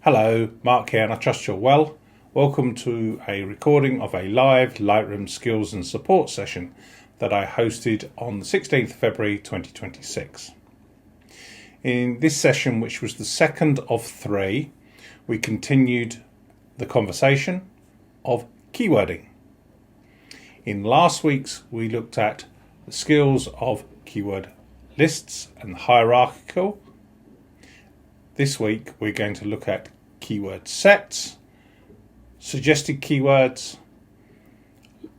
Hello, Mark here, and I trust you're well. Welcome to a recording of a live Lightroom skills and support session that I hosted on the 16th of February 2026. In this session, which was the second of three, we continued the conversation of keywording. In last week's, we looked at the skills of keyword lists and hierarchical. This week, we're going to look at keyword sets, suggested keywords,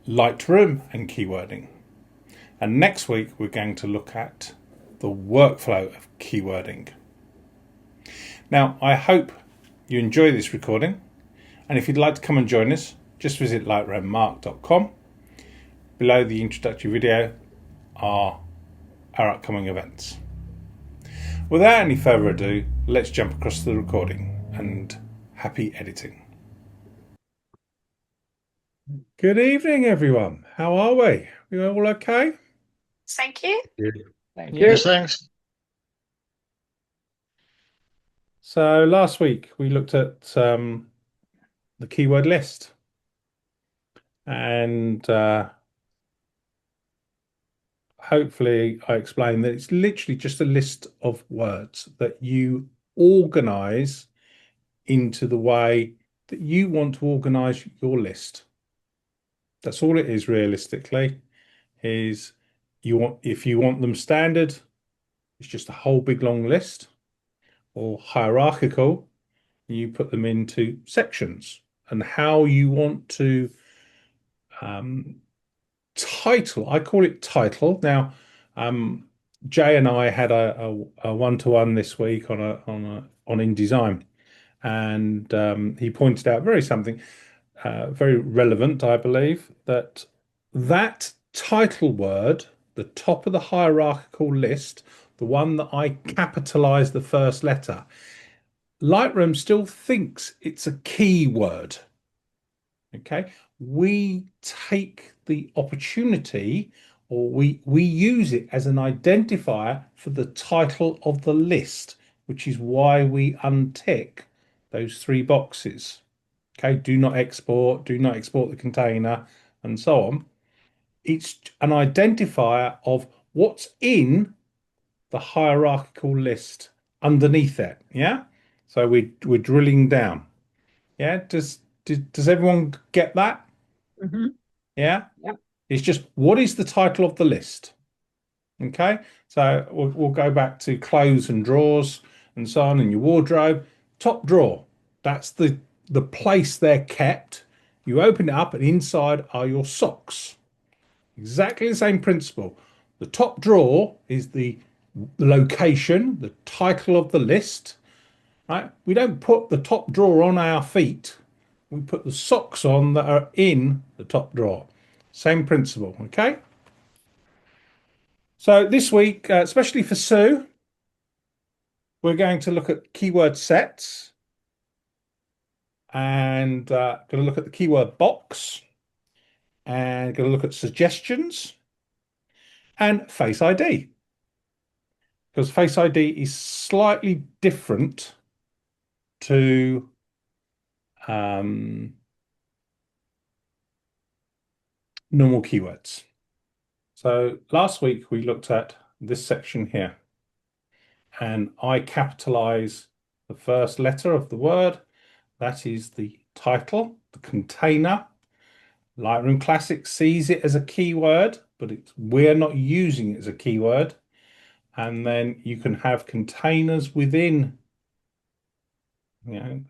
Lightroom, and keywording. And next week, we're going to look at the workflow of keywording. Now, I hope you enjoy this recording. And if you'd like to come and join us, just visit lightroommark.com. Below the introductory video are our upcoming events. Without any further ado, let's jump across to the recording and happy editing. Good evening, everyone. How are we? We all okay? Thank you. Thank Yeah. you. Yes, thanks. So last week we looked at the keyword list, and hopefully I explained that it's literally just a list of words that you organize into the way that you want to organize your list. That's all it is realistically. Is if you want them standard, it's just a whole big long list, or hierarchical, you put them into sections, and how you want to title. I call it title. Now, Jay and I had a one-to-one this week on InDesign, and he pointed out something very relevant, I believe, that title word, the top of the hierarchical list, the one that I capitalize the first letter, Lightroom still thinks it's a keyword. Okay, we take the opportunity, or we use it as an identifier for the title of the list, which is why we untick those three boxes. Okay, do not export the container, and so on. It's an identifier of what's in the hierarchical list underneath it. Yeah, so we're drilling down. Yeah, does everyone get that? Mm-hmm. Yeah, Yep. it's just what is the title of the list? Okay, so we'll go back to clothes and drawers and so on in your wardrobe. Top drawer, that's the place they're kept. You open it up, and inside are your socks. Exactly the same principle. The top drawer is the location, the title of the list, right? We don't put the top drawer on our feet. We put the socks on that are in the top drawer. Same principle, okay? So this week, especially for Sue, we're going to look at keyword sets, and going to look at the keyword box, and going to look at suggestions and Face ID, because Face ID is slightly different to normal keywords. So last week we looked at this section here, and I capitalize the first letter of the word. That is the title, the container. Lightroom Classic sees it as a keyword, but we're not using it as a keyword. And then you can have containers within,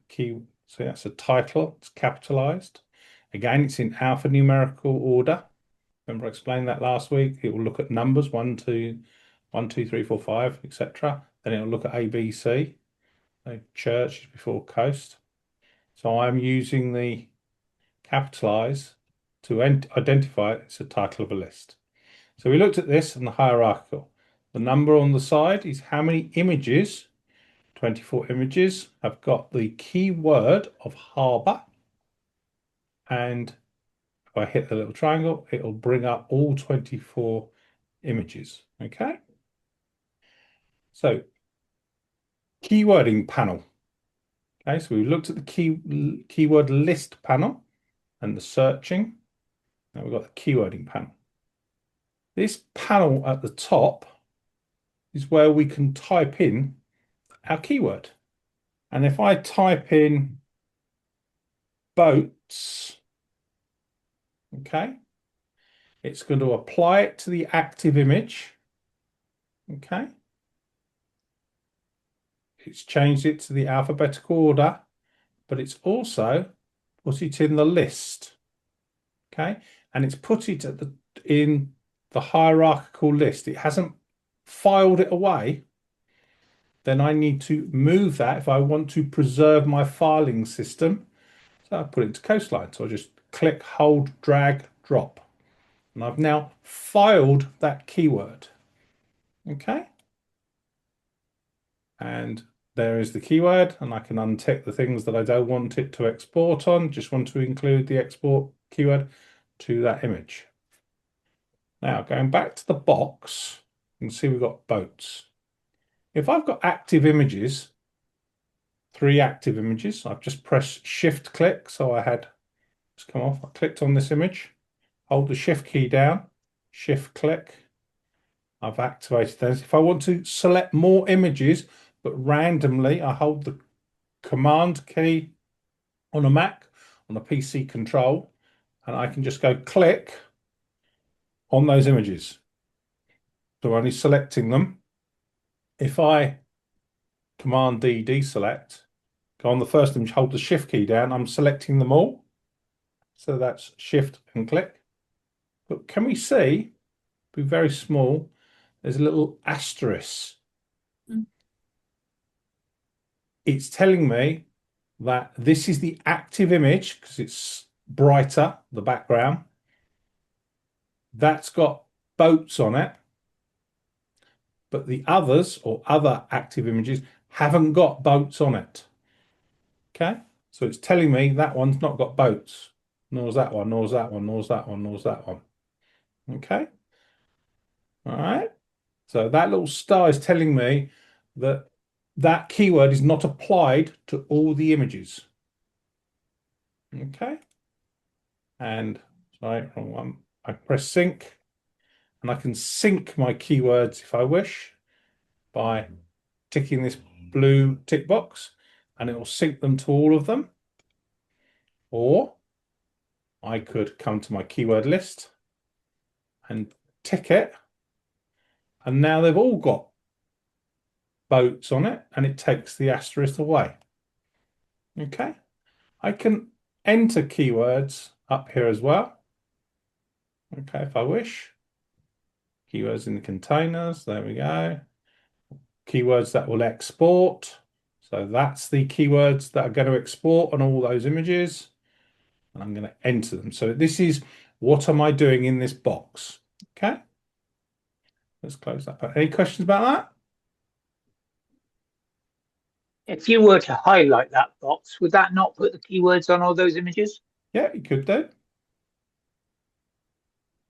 key. So that's a title, it's capitalized. Again, it's in alphanumerical order. Remember I explained that last week? It will look at numbers 1, 2, 1, 2, 3, 4, 5, etc. Then it'll look at A, B, C. So church before coast. So I'm using the capitalize to identify it as a title of a list. So we looked at this in the hierarchical. The number on the side is how many images, 24 images, have got the keyword of harbor. And if I hit the little triangle, it'll bring up all 24 images. Okay. So keywording panel. Okay, so we've looked at the keyword list panel and the searching. Now we've got the keywording panel. This panel at the top is where we can type in our keyword. And if I type in boats, okay, it's going to apply it to the active image. Okay. It's changed it to the alphabetical order, but it's also put it in the list. Okay. And it's put it in the hierarchical list. It hasn't filed it away. Then I need to move that if I want to preserve my filing system. So I put it to coastline. So I just click, hold, drag, drop. And I've now filed that keyword. Okay. And there is the keyword, and I can untick the things that I don't want it to export on. Just want to include the export keyword to that image. Now, going back to the box, you can see we've got boats. If I've got active images, 3 active images, I've just pressed shift click. So I had, just come off, I clicked on this image, hold the shift key down, shift click. I've activated those. If I want to select more images, but randomly, I hold the command key on a Mac, on a PC control, and I can just go click on those images. So I'm only selecting them. If I command D deselect, go on the first image, hold the shift key down, I'm selecting them all. So that's shift and click. But can we see, be very small, there's a little asterisk. Mm. It's telling me that this is the active image because it's brighter, the background. That's got boats on it, but the others or other active images haven't got boats on it. Okay, so it's telling me that one's not got boats, nor's that one, nor's that one, nor's that one, nor's that one. Okay, all right. So that little star is telling me that that keyword is not applied to all the images. Okay, and sorry, wrong one. I press sync, and I can sync my keywords if I wish by ticking this blue tick box, and it will sync them to all of them. Or I could come to my keyword list and tick it, and now they've all got boats on it, and it takes the asterisk away. Okay, I can enter keywords up here as well. Okay, if I wish. Keywords in the containers, there we go. Keywords that will export. So that's the keywords that are going to export on all those images. And I'm going to enter them. So this is what am I doing in this box? Okay. Let's close that. Any questions about that? If you were to highlight that box, would that not put the keywords on all those images? Yeah, you could do.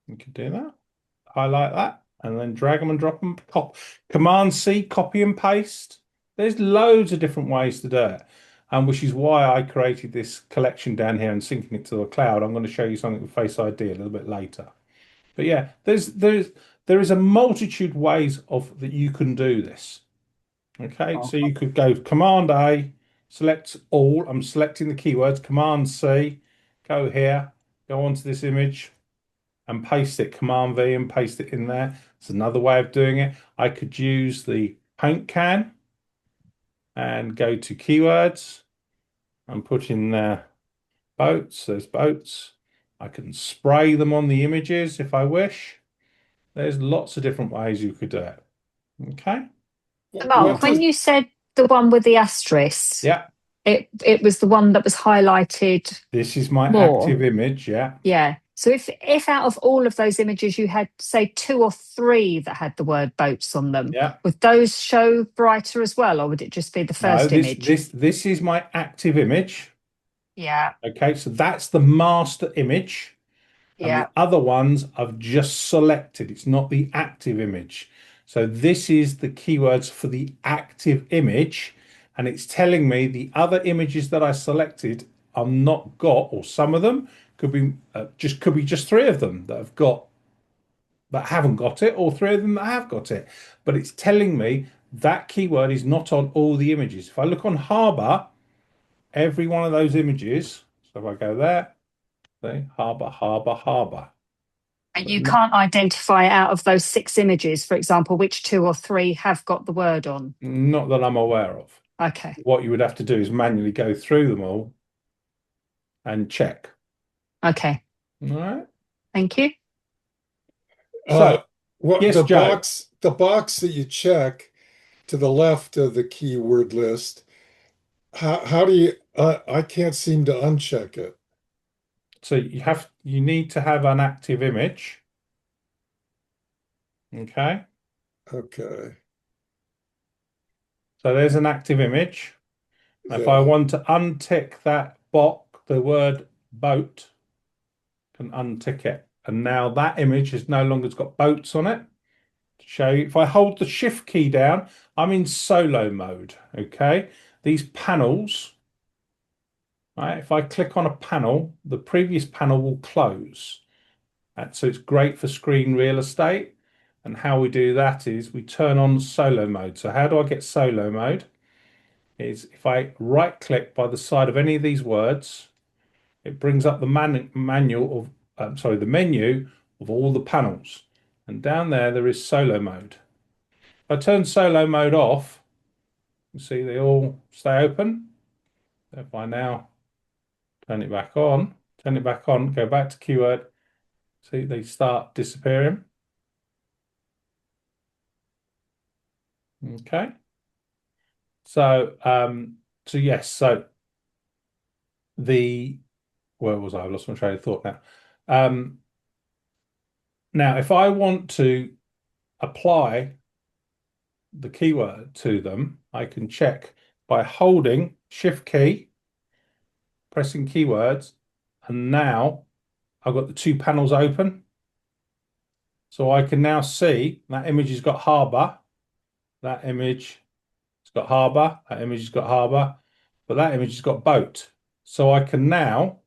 You could do that. Highlight that and then drag them and drop them. Command C, copy and paste. There's loads of different ways to do it. And which is why I created this collection down here and syncing it to the cloud. I'm going to show you something with Face ID a little bit later. But yeah, there is a multitude ways of that you can do this. Okay, so you could go Command A, select all. I'm selecting the keywords. Command C, go here, go onto this image and paste it. Command V and paste it in there. It's another way of doing it. I could use the paint can and go to keywords and put in there boats. There's boats. I can spray them on the images if I wish. There's lots of different ways you could do it. Okay. Mark, when you said the one with the asterisk, Yeah, it was the one that was highlighted this is my more. active image. Yeah. Yeah. So if out of all of those images you had, say, 2 or 3 that had the word boats on them, Yeah. would those show brighter as well, or would it just be the first No, image? this is my active image. Yeah. Okay, so that's the master image. And the Yeah. other ones I've just selected. It's not the active image. So this is the keywords for the active image. and it's telling me the other images that I selected are not got, or some of them could be just three of them that haven't got it, or three of them that have got it. But it's telling me that keyword is not on all the images. If I look on harbour, every one of those images, so if I go there, see, harbour, harbour, harbour. And But you can't identify out of those 6 images, for example, which 2 or 3 have got the word on. not that I'm aware of. Okay. What you would have to do is manually go through them all and check. Okay. All right. Thank you. So, What yes, Joe. the box that you check to the left of the keyword list, how do you I can't seem to uncheck it. So you need to have an active image. Okay. Okay. So there's an active image. If I Yeah. want to untick that box, the word boat, can untick it. And now that image has no longer got boats on it. To show you, if I hold the shift key down, I'm in solo mode. Okay. These panels, right? If I click on a panel, the previous panel will close. So it's great for screen real estate. And how we do that is we turn on solo mode. So how do I get solo mode? Is if I right click by the side of any of these words, it brings up the the menu of all the panels. And down there is solo mode. If I turn solo mode off, you see they all stay open. If I now turn it back on, go back to keyword, see they start disappearing. Okay. So yes, so the where was I? I've lost my train of thought now. Now, if I want to apply the keyword to them, I can check by holding Shift key, pressing keywords, and now I've got the 2 panels open. So I can now see that image has got harbour, that image has got harbour, that image has got harbour, but that image has got boat. So I can now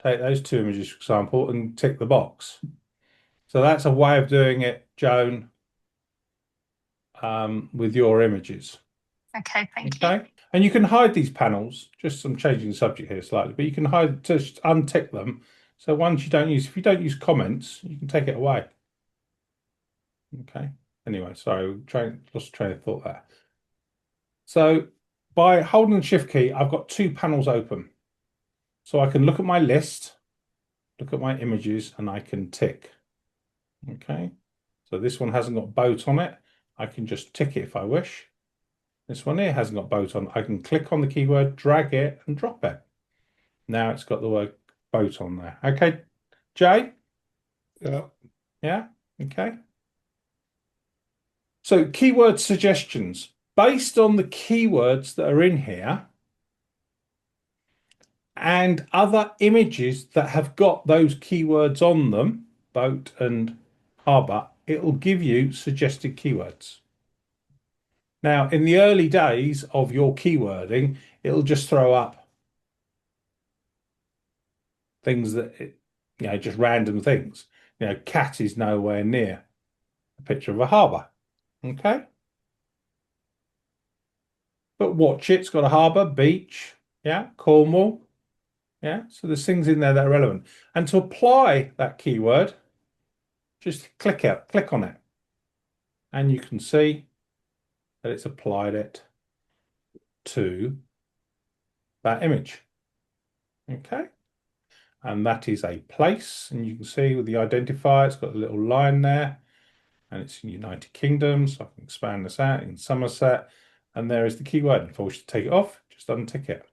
take those 2 images, for example, and tick the box. So that's a way of doing it, Joan, with your images. Okay, thank you. Okay. And you can hide these panels, just I'm changing the subject here slightly, but you can hide, just untick them. So once if you don't use comments, you can take it away. Okay. Anyway, sorry, lost train of thought there. So by holding the shift key, I've got 2 panels open. So I can look at my list, look at my images, and I can tick. Okay. So this one hasn't got boat on it. I can just tick it if I wish. This one here hasn't got boat on. I can click on the keyword, drag it, and drop it. Now it's got the word boat on there. Okay, Jay? Yeah. Yeah, okay. So keyword suggestions. Based on the keywords that are in here and other images that have got those keywords on them, boat and harbour, it will give you suggested keywords. Now, in the early days of your keywording, it'll just throw up things just random things. Cat is nowhere near a picture of a harbour. Okay. But watch it. It's got a harbour, beach, yeah, Cornwall. Yeah. So there's things in there that are relevant. And to apply that keyword, just click on it. And you can see that it's applied it to that image. Okay. And that is a place. And you can see with the identifier, it's got a little line there. And it's in United Kingdom. So I can expand this out in Somerset. And there is the keyword. If I wish to take it off, just untick it.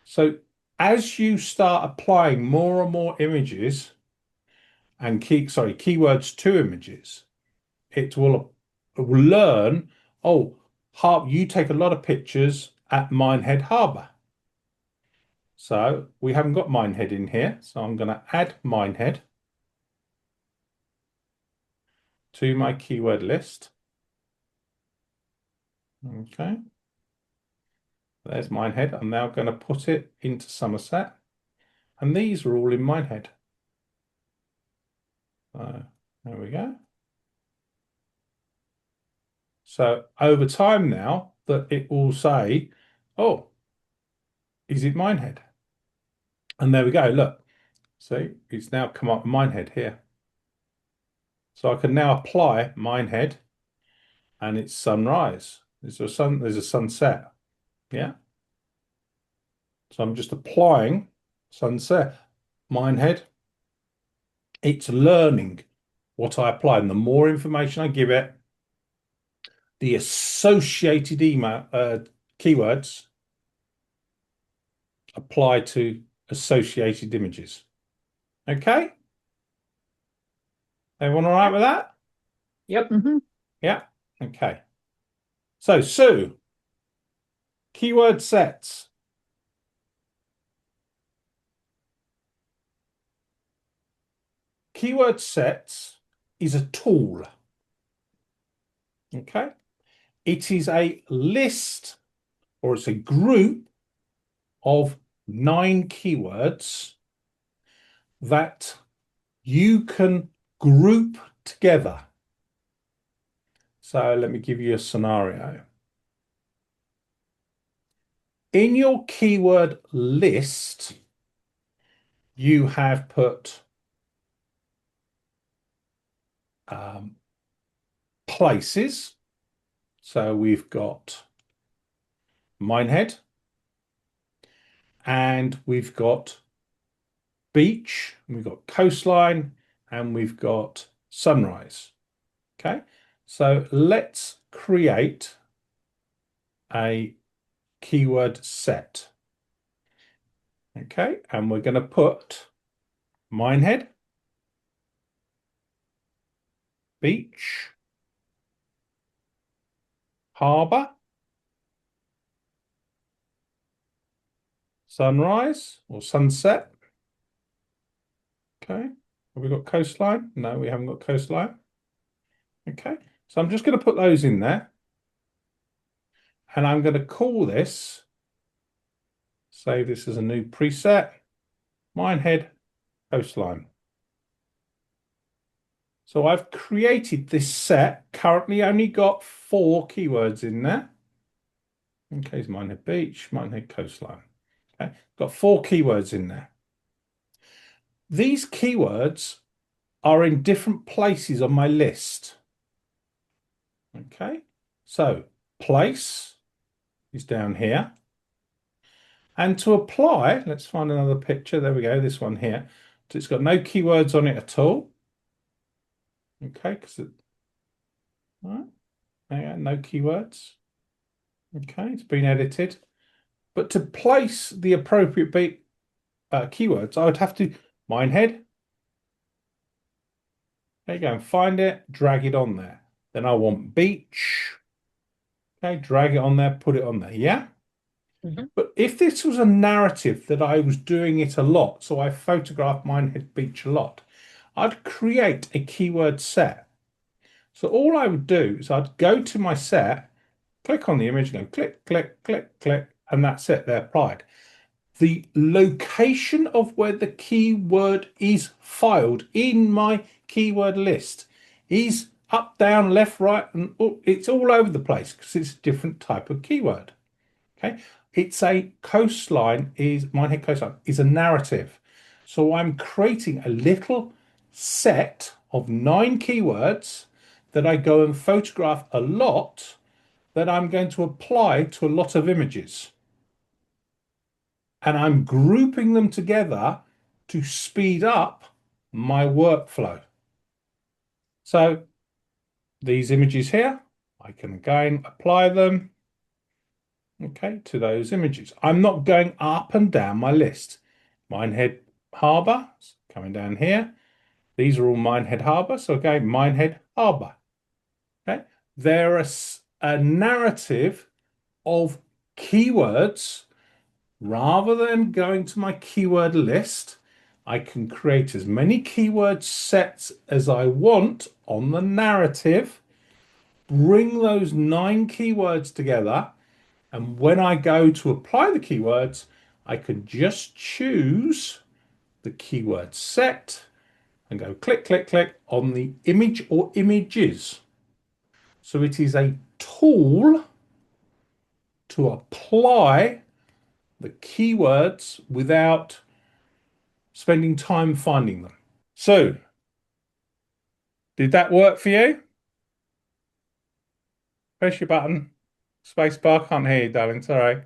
So as you start applying more and more images and keywords to images, it will learn, oh, you take a lot of pictures at Minehead Harbour. So we haven't got Minehead in here. So I'm going to add Minehead to my keyword list. Okay. There's Minehead. I'm now going to put it into Somerset. And these are all in Minehead. So there we go. So over time now that it will say, oh, is it Minehead? And there we go. Look, see, it's now come up Minehead here. So I can now apply Minehead and it's sunrise. There's a sunset. Yeah. So I'm just applying sunset, Minehead. It's learning what I apply. And the more information I give it, the associated email keywords apply to associated images. Okay? Everyone all right with that? Yep. Yeah. Okay. So, Sue, keyword sets. Keyword sets is a tool. Okay? It is a list or it's a group of 9 keywords that you can group together. So let me give you a scenario. In your keyword list, you have put places. So we've got Minehead and we've got beach, and we've got coastline, and we've got sunrise. Okay, so let's create a keyword set. Okay, and we're going to put Minehead, beach, harbour, sunrise or sunset. Okay, have we got coastline? No, we haven't got coastline. Okay, so I'm just going to put those in there. And I'm going to call this, save this as a new preset, Minehead coastline. So I've created this set, currently only got 4 keywords in there. Okay, so Minehead beach, Minehead coastline. Okay, got 4 keywords in there. These keywords are in different places on my list. Okay, so place is down here. And to apply, let's find another picture. There we go, this one here. So it's got no keywords on it at all. Okay, because no keywords. Okay, it's been edited. But to place the appropriate keywords, I would have to Minehead. There you go, and find it, drag it on there. Then I want beach. Okay, drag it on there, put it on there. Yeah. But if this was a narrative that I was doing it a lot, so I photographed Minehead Beach a lot, I'd create a keyword set. So all I would do is I'd go to my set, click on the image, and go click, click, click, click, and that's it, they're applied. The location of where the keyword is filed in my keyword list is up, down, left, right, and it's all over the place because it's a different type of keyword. Okay, it's a coastline, Minehead coastline is a narrative. So I'm creating a little set of 9 keywords that I go and photograph a lot that I'm going to apply to a lot of images. And I'm grouping them together to speed up my workflow. So these images here, I can again apply them, okay, to those images. I'm not going up and down my list. Minehead Harbour, coming down here. These are all Minehead Harbour, so again, Minehead Harbour. Okay, there is a narrative of keywords. Rather than going to my keyword list, I can create as many keyword sets as I want on the narrative, bring those 9 keywords together, And when I go to apply the keywords, I can just choose the keyword set and go click, click, click on the image or images. So it is a tool to apply the keywords without spending time finding them. So, did that work for you? Press your button. Space bar. Can't hear you, darling. Sorry.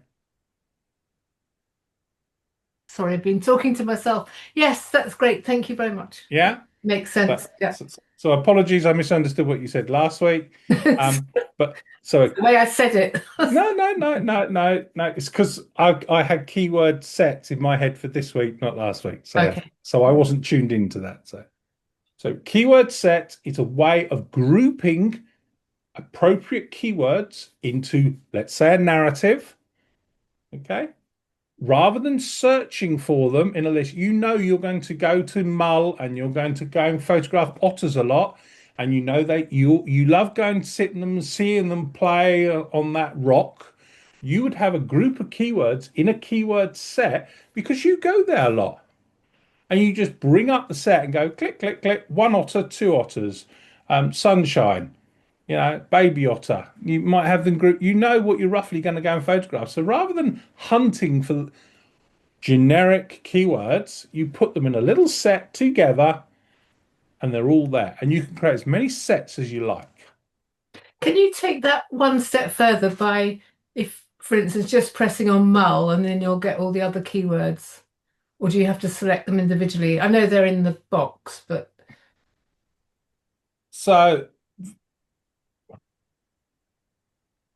Sorry, I've been talking to myself. Yes, that's great. Thank you very much. Yeah? Makes sense. But Yeah. so apologies, I misunderstood what you said last week. It's But so the way I said it. no. It's because I had keyword sets in my head for this week, not last week. Okay. So I wasn't tuned into that. So keyword set is a way of grouping appropriate keywords into, let's say, a narrative. Okay. Rather than searching for them in a list, you know you're going to go to Mull and you're going to go and photograph otters a lot, and you know that you love going to sit them and seeing them play on that rock. You would have a group of keywords in a keyword set because you go there a lot, and you just bring up the set and go click, click, click. One otter, two otters, sunshine. Baby otter. You might have them group. You know what you're roughly going to go and photograph. So rather than hunting for generic keywords, you put them in a little set together and they're all there. And you can create as many sets as you like. Can you take that one step further by, if, for instance, just pressing on Mull and then you'll get all the other keywords? Or do you have to select them individually? I know they're in the box, but So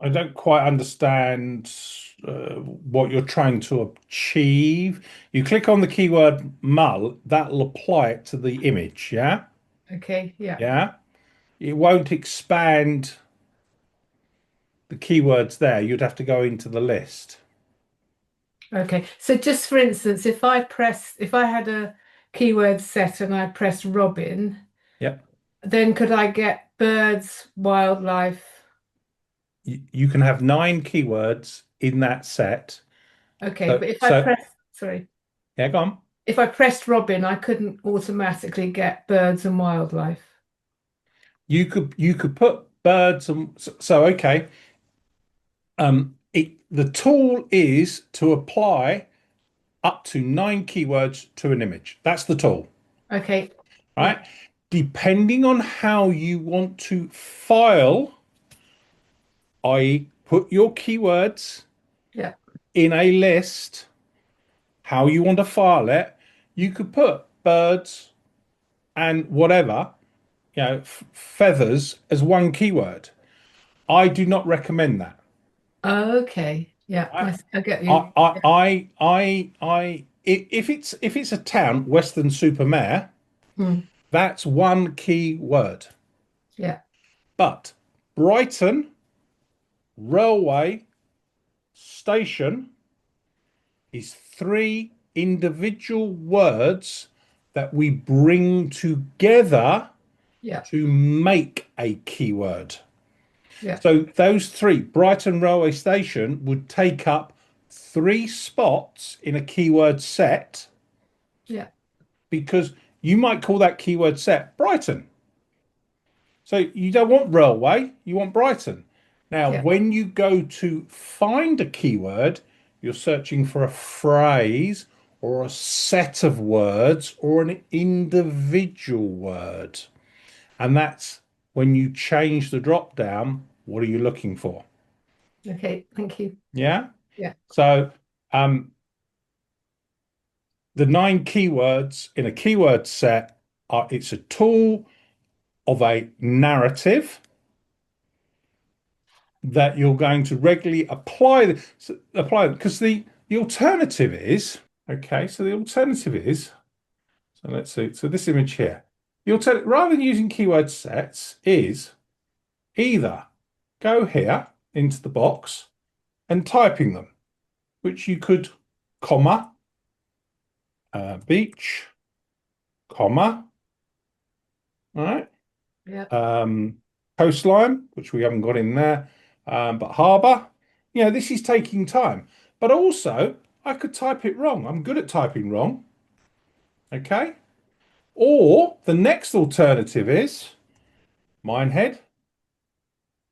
I don't quite understand what you're trying to achieve. You click on the keyword mull, that'll apply it to the image, yeah? okay, yeah. Yeah. It won't expand the keywords there. You'd have to go into the list. Okay. So just for instance, if I had a keyword set and I pressed Robin, Yep. then could I get birds, wildlife? You can have 9 keywords in that set. Okay, So, but if I so press, sorry, yeah, go on. if I pressed Robin, I couldn't automatically get birds and wildlife. You could put birds and so okay. The tool is to apply up to 9 keywords to an image. That's the tool, Okay. right? Depending on how you want to file, i.e., put your keywords Yeah. in a list, how you want to file it, you could put birds and whatever, feathers as one keyword. I do not recommend that. Okay. Yeah, I, I get I, you. Yeah. if it's a town, Western Supermare, Hmm. that's one key word. Yeah. But Brighton railway station is 3 individual words that we bring together Yeah. to make a keyword. Yeah. So those 3, Brighton railway station would take up 3 spots in a keyword set Yeah. because you might call that keyword set Brighton. So you don't want railway, you want Brighton. Now, Yeah. when you go to find a keyword, you're searching for a phrase or a set of words or an individual word. And that's when you change the drop down, what are you looking for? Okay. Thank you. Yeah. Yeah. So the 9 keywords in a keyword set it's a tool of a narrative that you're going to regularly apply because the alternative is okay. So the alternative is so let's see. So this image here, the alternative rather than using keyword sets is either go here into the box and typing them, which you could comma beach comma all right Yeah. coastline, which we haven't got in there, but harbour. this is taking time. But also, I could type it wrong. I'm good at typing wrong. Okay. Or the next alternative is Minehead,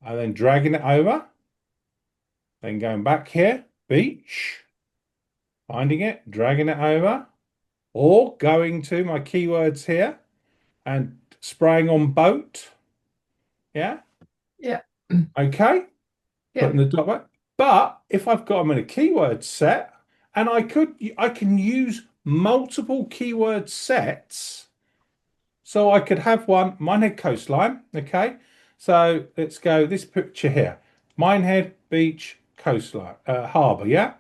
and then dragging it over, then going back here, beach, finding it, dragging it over, or going to my keywords here and spraying on boat. Yeah. Yeah. Okay. Yeah. Putting the dot back. But if I've got them in a keyword set, and I can use multiple keyword sets. So I could have one, Minehead coastline. Okay. So let's go this picture here. Minehead beach coastline, harbour. Yeah.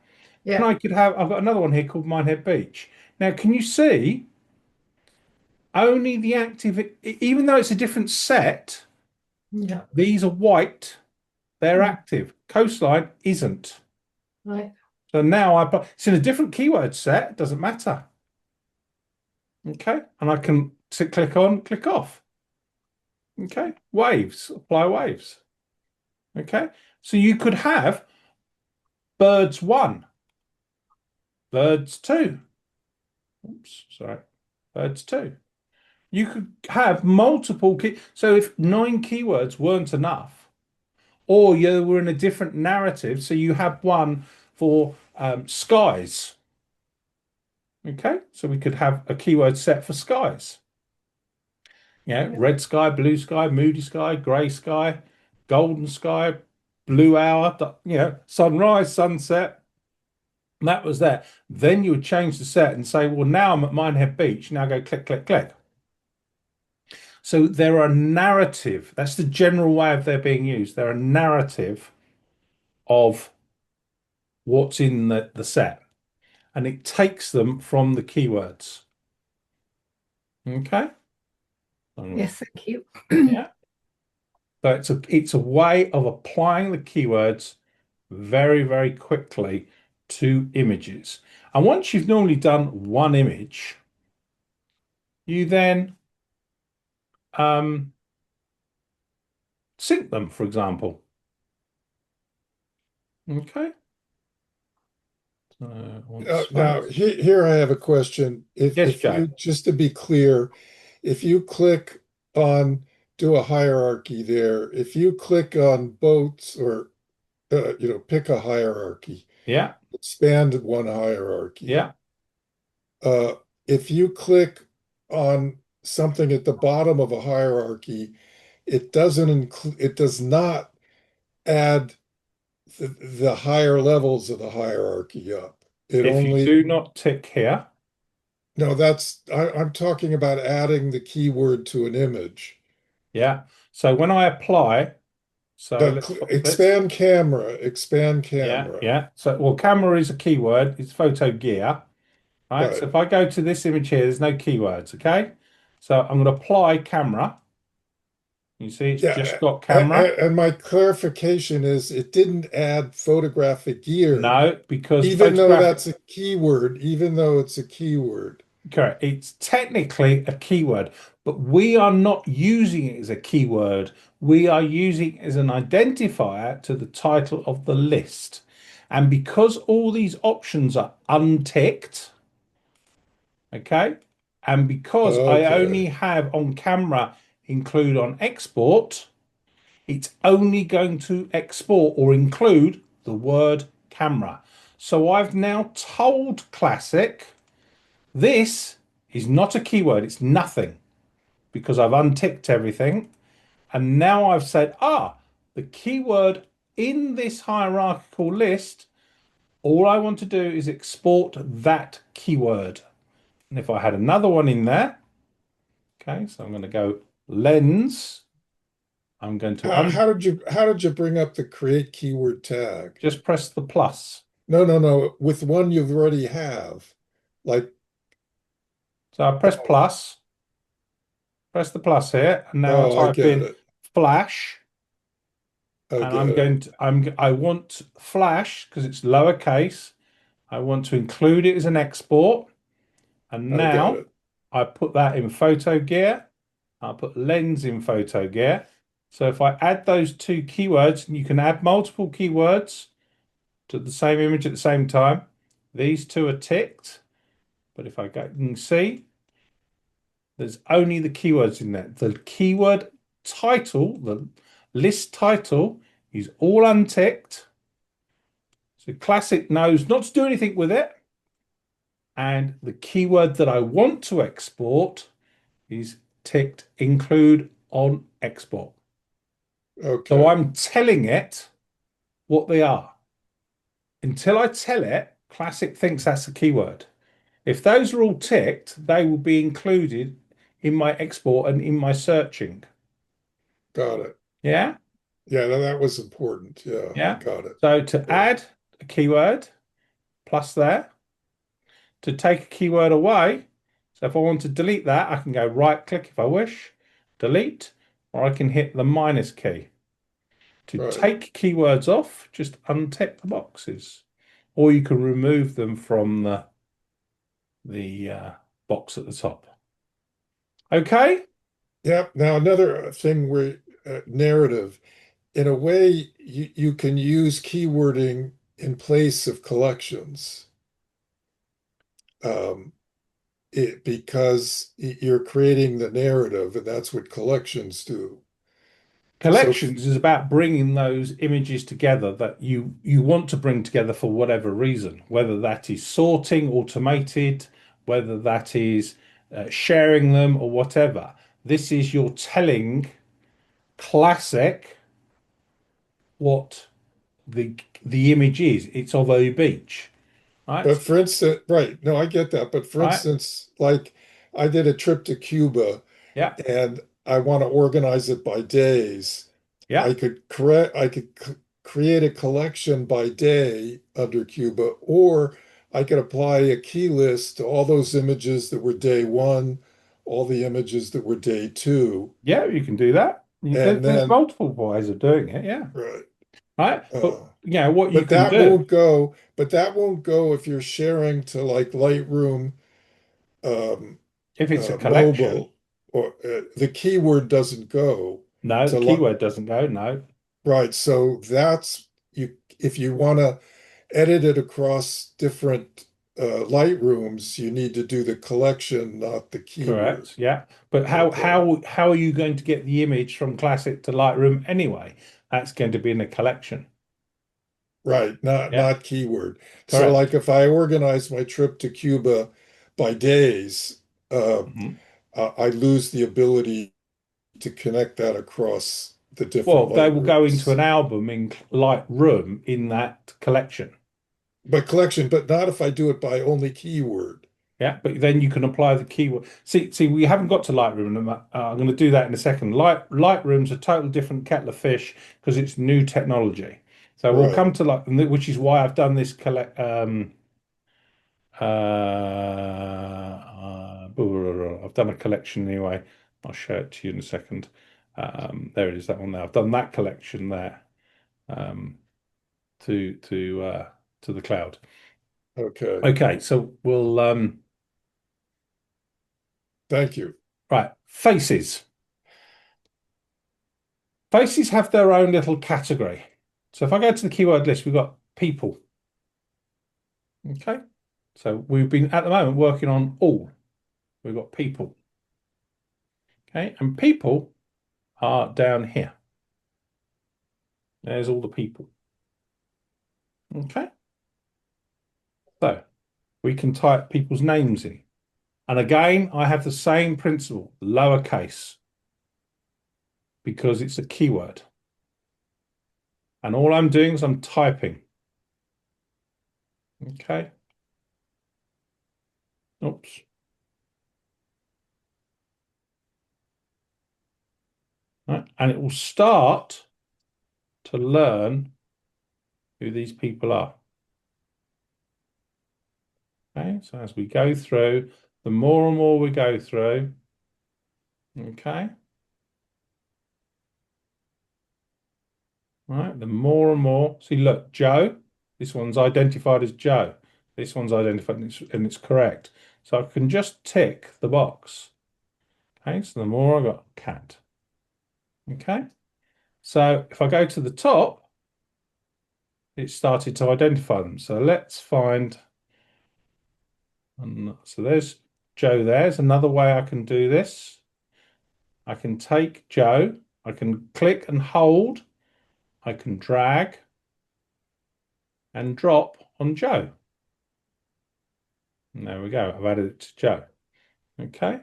And Yeah. I've got another one here called Minehead Beach. Now, can you see only the active, even though it's a different set, Yeah. these are white, they're Mm. active. Coastline isn't. Right. So now it's in a different keyword set, it doesn't matter. Okay. And I can click on, click off. Okay. Waves, apply waves. Okay. So you could have birds one, birds two. Oops, sorry. Birds two. You could have multiple so if 9 keywords weren't enough, or you were in a different narrative, so you have one for skies. Okay, so we could have a keyword set for skies. Red sky, blue sky, moody sky, grey sky, golden sky, blue hour, sunrise, sunset. That was there. Then you would change the set and say, well, now I'm at Minehead Beach. Now go click, click, click. So they're a narrative. That's the general way of their being used. They're a narrative of what's in the set, and it takes them from the keywords. Okay. Yes, thank you. Yeah. So it's a way of applying the keywords very, very quickly to images. And once you've normally done one image, you then sync them, for example. Okay. Now, here I have a question. Yes, If Joe. you, just to be clear, if you click on, do a hierarchy there, if you click on boats or, pick a hierarchy, Yeah. expand one hierarchy. Yeah. If you click on something at the bottom of a hierarchy, it doesn't include, it does not add the higher levels of the hierarchy up. It If you only, do not tick here, no, I'm talking about adding the keyword to an image. yeah. So when I apply, so The expand camera, expand yeah, camera. yeah. So well, camera is a keyword. It's photo gear, right? Right. So if I go to this image here, there's no keywords. Okay. So I'm going to apply camera. You see, it's just Yeah. got camera. And my clarification is it didn't add photographic gear, No, because even though photographic. that's a keyword, even though it's a keyword. Correct. It's technically a keyword, but we are not using it as a keyword. We are using it as an identifier to the title of the list. And because all these options are unticked, okay, and because I only Okay. have on camera include on export, it's only going to export or include the word camera. So I've now told Classic this is not a keyword, it's nothing because I've unticked everything. And now I've said, the keyword in this hierarchical list, all I want to do is export that keyword. And if I had another one in there, okay, so I'm going to go lens. I'm going to How did you bring up the create keyword tag? just press the plus. No. With one you've already have. Like, So I press plus, press the plus here, and now I oh, I type get in it. flash. I And get it. I want flash because it's lowercase. I want to include it as an export. And I got now it. I put that in photo gear. I'll put lens in photo gear. So if I add those two keywords, and you can add multiple keywords to the same image at the same time. These two are ticked, but if I go, you can see there's only the keywords in there. The keyword title, the list title, is all unticked. So Classic knows not to do anything with it. And the keyword that I want to export is ticked include on export. Okay. So I'm telling it what they are. Until I tell it, Classic thinks that's a keyword. If those are all ticked, they will be included in my export and in my searching. Got it. Yeah? Yeah, that was important. Yeah, Yeah. got it. So to Yeah. add a keyword, plus there. To take a keyword away, so if I want to delete that, I can go right click if I wish, delete, or I can hit the minus key. To Right. take keywords off, just untick the boxes. Or you can remove them from the box at the top. Okay? Yeah. Now another thing where narrative, in a way, you can use keywording in place of collections. Um, because you're creating the narrative, and that's what collections do. So, Collections is about bringing those images together that you want to bring together for whatever reason, whether that is sorting, automated, whether that is sharing them or whatever. This is you're telling Classic what the image is. It's of a beach, right? but for instance, right, no, I get that. But for Right? instance, like I did a trip to Cuba Yeah, and I want to organize it by days. yeah, I could create a collection by day under Cuba, or I could apply a key list to all those images that were day one, all the images that were day two, yeah. You can do that. and There's then multiple ways of doing it. Yeah, right. right. But Uh, what you but can that do won't go. But that won't go if you're sharing to like Lightroom, um, if it's a collection. mobile, or the keyword doesn't go No, the to keyword doesn't go. No. right. So that's you. If you want to edit it across different Lightrooms, you need to do the collection, not the keyword. Correct. Yeah. But how Okay. how how are you going to get the image from Classic to Lightroom anyway? That's going to be in a collection. Right, Yeah. not keyword. So like Correct. if I organize my trip to Cuba by days, uh, Mhm. I lose the ability to connect that across the different Well, they will go into Lightrooms. an album in Lightroom in that collection. But collection, but not if I do it by only keyword. Yeah, but then you can apply the keyword. See, we haven't got to Lightroom. I'm going to do that in a second. Lightroom's a total different kettle of fish because it's new technology. So we'll Right. come to which is why I've done this collect. I've done a collection anyway. I'll show it to you in a second. There it is, that one there. I've done that collection there um, to the cloud. Okay. Okay, so we'll Thank you. right, faces. Faces have their own little category. So if I go to the keyword list, we've got people. Okay, so we've been at the moment working on all. We've got people. Okay, and people are down here. There's all the people. Okay, so we can type people's names in. And again, I have the same principle, lowercase, because it's a keyword. And all I'm doing is I'm typing. Okay. Oops. Right. And it will start to learn who these people are. Okay. So as we go through, the more and more we go through, okay. Right. The more and more. See, look, Joe, this one's identified as Joe. This one's identified and it's correct. So I can just tick the box. Okay. So the more I got cat. Okay. So if I go to the top, it started to identify them. So let's find, so there's Joe. There's another way I can do this. I can take Joe, I can click and hold, I can drag and drop on Joe. And there we go. I've added it to Joe. Okay.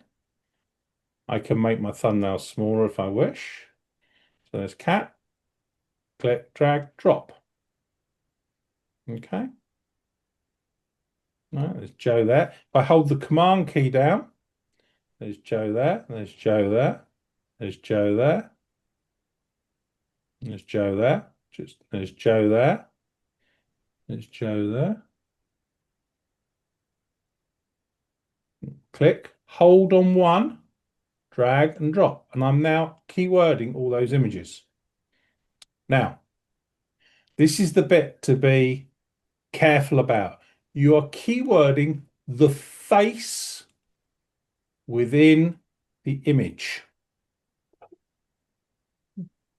I can make my thumbnail smaller if I wish. So there's cat, click, drag, drop. Okay. Right, there's Joe there. If I hold the command key down, there's Joe there, there's Joe there, there's Joe there, there's Joe there, there's Joe there, there's Joe there. Click, hold on one, drag and drop. And I'm now keywording all those images. Now, this is the bit to be careful about. You are keywording the face within the image.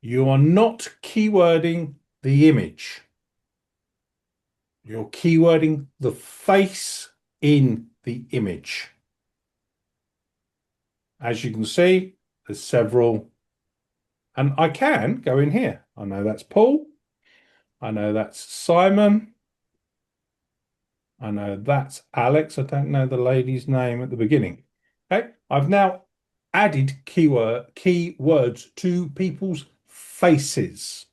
You are not keywording the image. You're keywording the face in the image. As you can see, there's several, and I can go in here. I know that's Paul. I know that's Simon. I know that's Alex. I don't know the lady's name at the beginning. Okay, I've now added keywords to people's faces,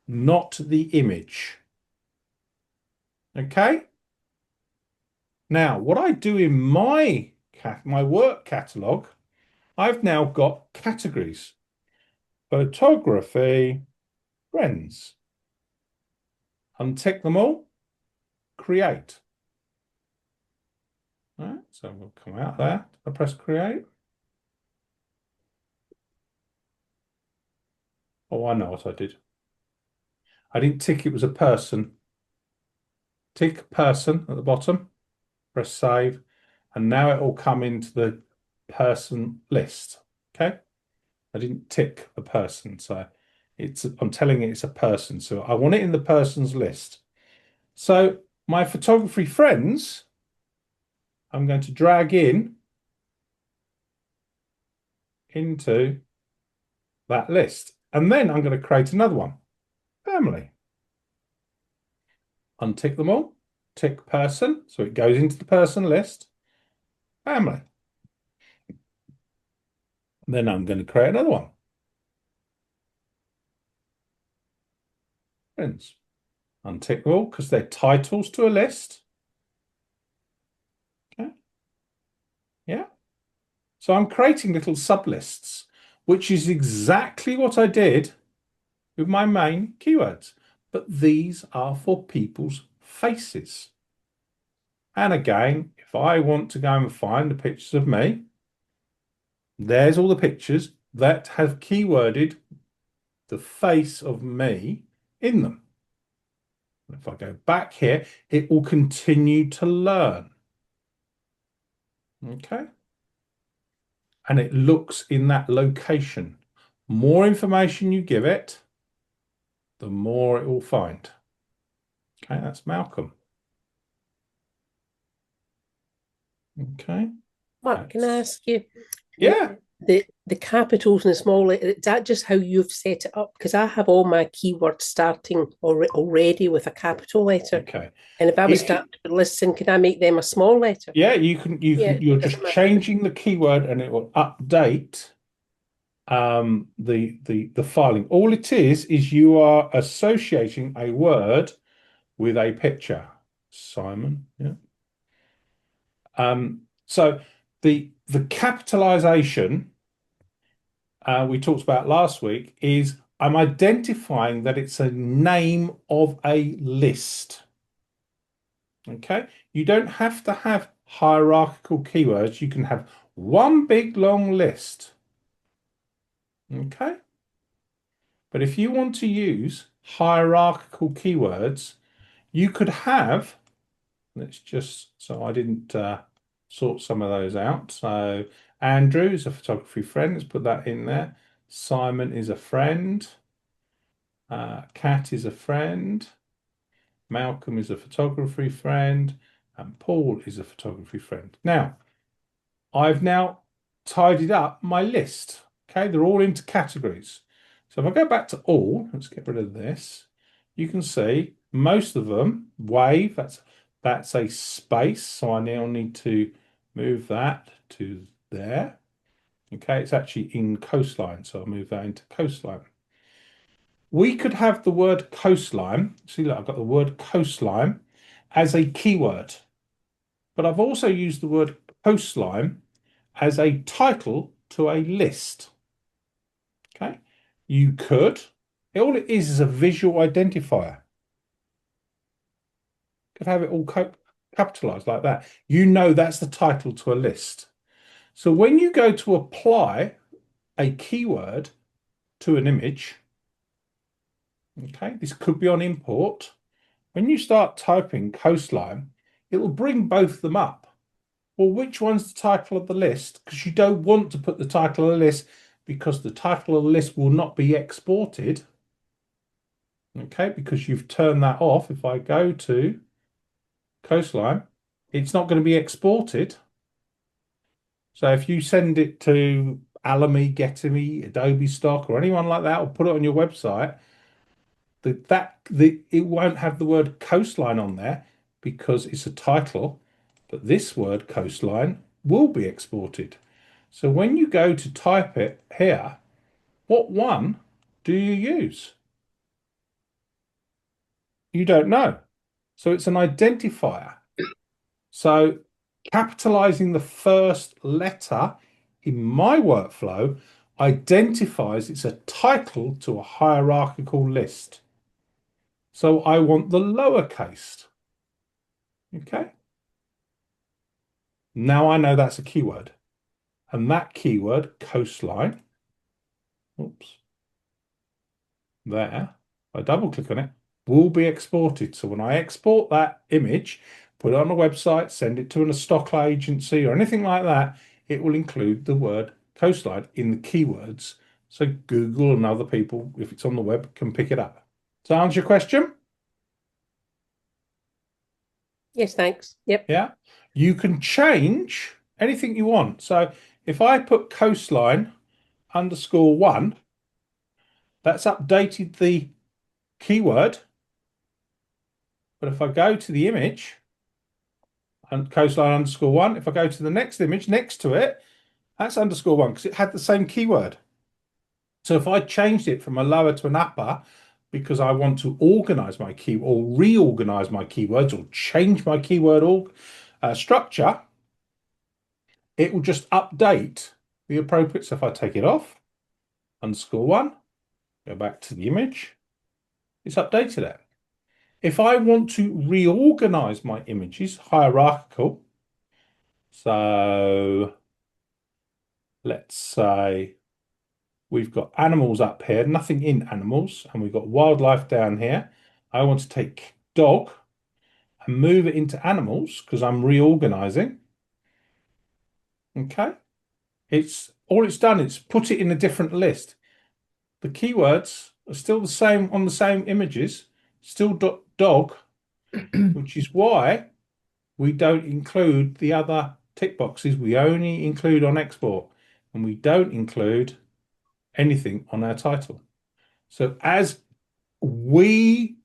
not the image. Okay. Now, what I do in my work catalog, I've now got categories: photography, friends. Untick them all, create. All right, so we'll come out there. I press create. Oh, I know what I did. I didn't tick it was a person. Tick person at the bottom, press save, and now it will come into the person list. Okay. I didn't tick the person, so I'm telling it it's a person. So I want it in the person's list. So my photography friends, I'm going to drag into that list. And then I'm going to create another one, family. Untick them all, tick person, so it goes into the person list, family. Then I'm going to create another one, friends. Untick them all because they're titles to a list. Okay. Yeah. So I'm creating little sublists, which is exactly what I did with my main keywords. But these are for people's faces. And again, if I want to go and find the pictures of me, there's all the pictures that have keyworded the face of me in them. If I go back here, it will continue to learn. Okay. And it looks in that location. More information you give it, the more it will find. Okay, that's Malcolm. Okay. Mark, can I ask you? Yeah. The capitals and the small letters, is that just how you've set it up? Because I have all my keywords starting already with a capital letter. Okay. And if I was starting to listen, can I make them a small letter? Yeah, you can. You're just changing the keyword, and it will update the filing. All it is you are associating a word with a picture. Simon. Yeah. So the capitalization we talked about last week is I'm identifying that it's a name of a list. Okay, you don't have to have hierarchical keywords. You can have one big long list. Okay, but if you want to use hierarchical keywords, you could have, let's just, so I didn't sort some of those out. So Andrew is a photography friend. Let's put that in there. Simon is a friend. Kat is a friend. Malcolm is a photography friend, and Paul is a photography friend. Now, I've now tidied up my list. Okay, they're all into categories. So if I go back to all, let's get rid of this. You can see most of them, wave, that's a space. So I now need to move that to there. Okay, it's actually in coastline. So I'll move that into coastline. We could have the word coastline. See, look, I've got the word coastline as a keyword, but I've also used the word coastline as a title to a list. Okay, you could, all it is a visual identifier. Could have it all capitalized like that. You know that's the title to a list. So when you go to apply a keyword to an image, okay, this could be on import. When you start typing coastline, it will bring both of them up. Well, which one's the title of the list? Because you don't want to put the title of the list because the title of the list will not be exported. Okay, because you've turned that off. If I go to coastline, it's not going to be exported. So if you send it to Alamy, Getamy, Adobe Stock, or anyone like that, or put it on your website, it won't have the word coastline on there because it's a title, but this word coastline will be exported. So when you go to type it here, what one do you use? You don't know. So it's an identifier. So capitalizing the first letter in my workflow identifies it's a title to a hierarchical list. So I want the lowercase. Okay. Now I know that's a keyword. And that keyword, coastline, oops, there, I double click on it, will be exported. So when I export that image, put it on a website, send it to a stock agency or anything like that, it will include the word coastline in the keywords. So Google and other people, if it's on the web, can pick it up. Does that answer your question? Yes, thanks. Yep. Yeah. You can change anything you want. So if I put coastline _1, that's updated the keyword. But if I go to the image and coastline _1, if I go to the next image next to it, that's _1 because it had the same keyword. So if I changed it from a lower to an upper because I want to organize my key or reorganize my keywords or change my keyword structure, it will just update the appropriate. So if I take it off, _1, go back to the image, it's updated it. If I want to reorganize my images, hierarchical, so let's say we've got animals up here, nothing in animals, and we've got wildlife down here. I want to take dog and move it into animals because I'm reorganizing. Okay. All it's done is put it in a different list. The keywords are still the same on the same images, still dog, which is why we don't include the other tick boxes. We only include on export, and we don't include anything on our title. So as we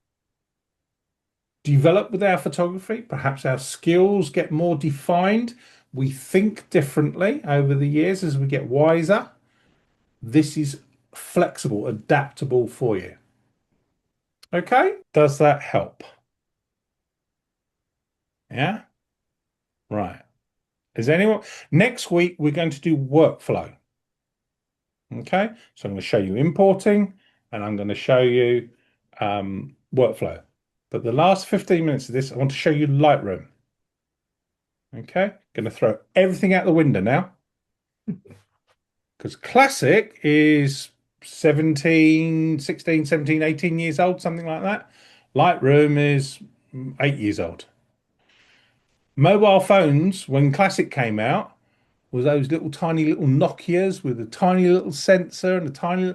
develop with our photography, perhaps our skills get more defined, we think differently over the years as we get wiser. This is flexible, adaptable for you. Okay, does that help? Yeah, right. Is anyone next week we're going to do workflow? Okay, so I'm going to show you importing and I'm going to show you workflow. But the last 15 minutes of this, I want to show you Lightroom. Okay, going to throw everything out the window now because Classic is 17, 16, 17, 18 years old, something like that. Lightroom is 8 years old. Mobile phones, when Classic came out, was those little tiny little Nokias with a tiny little sensor and a tiny,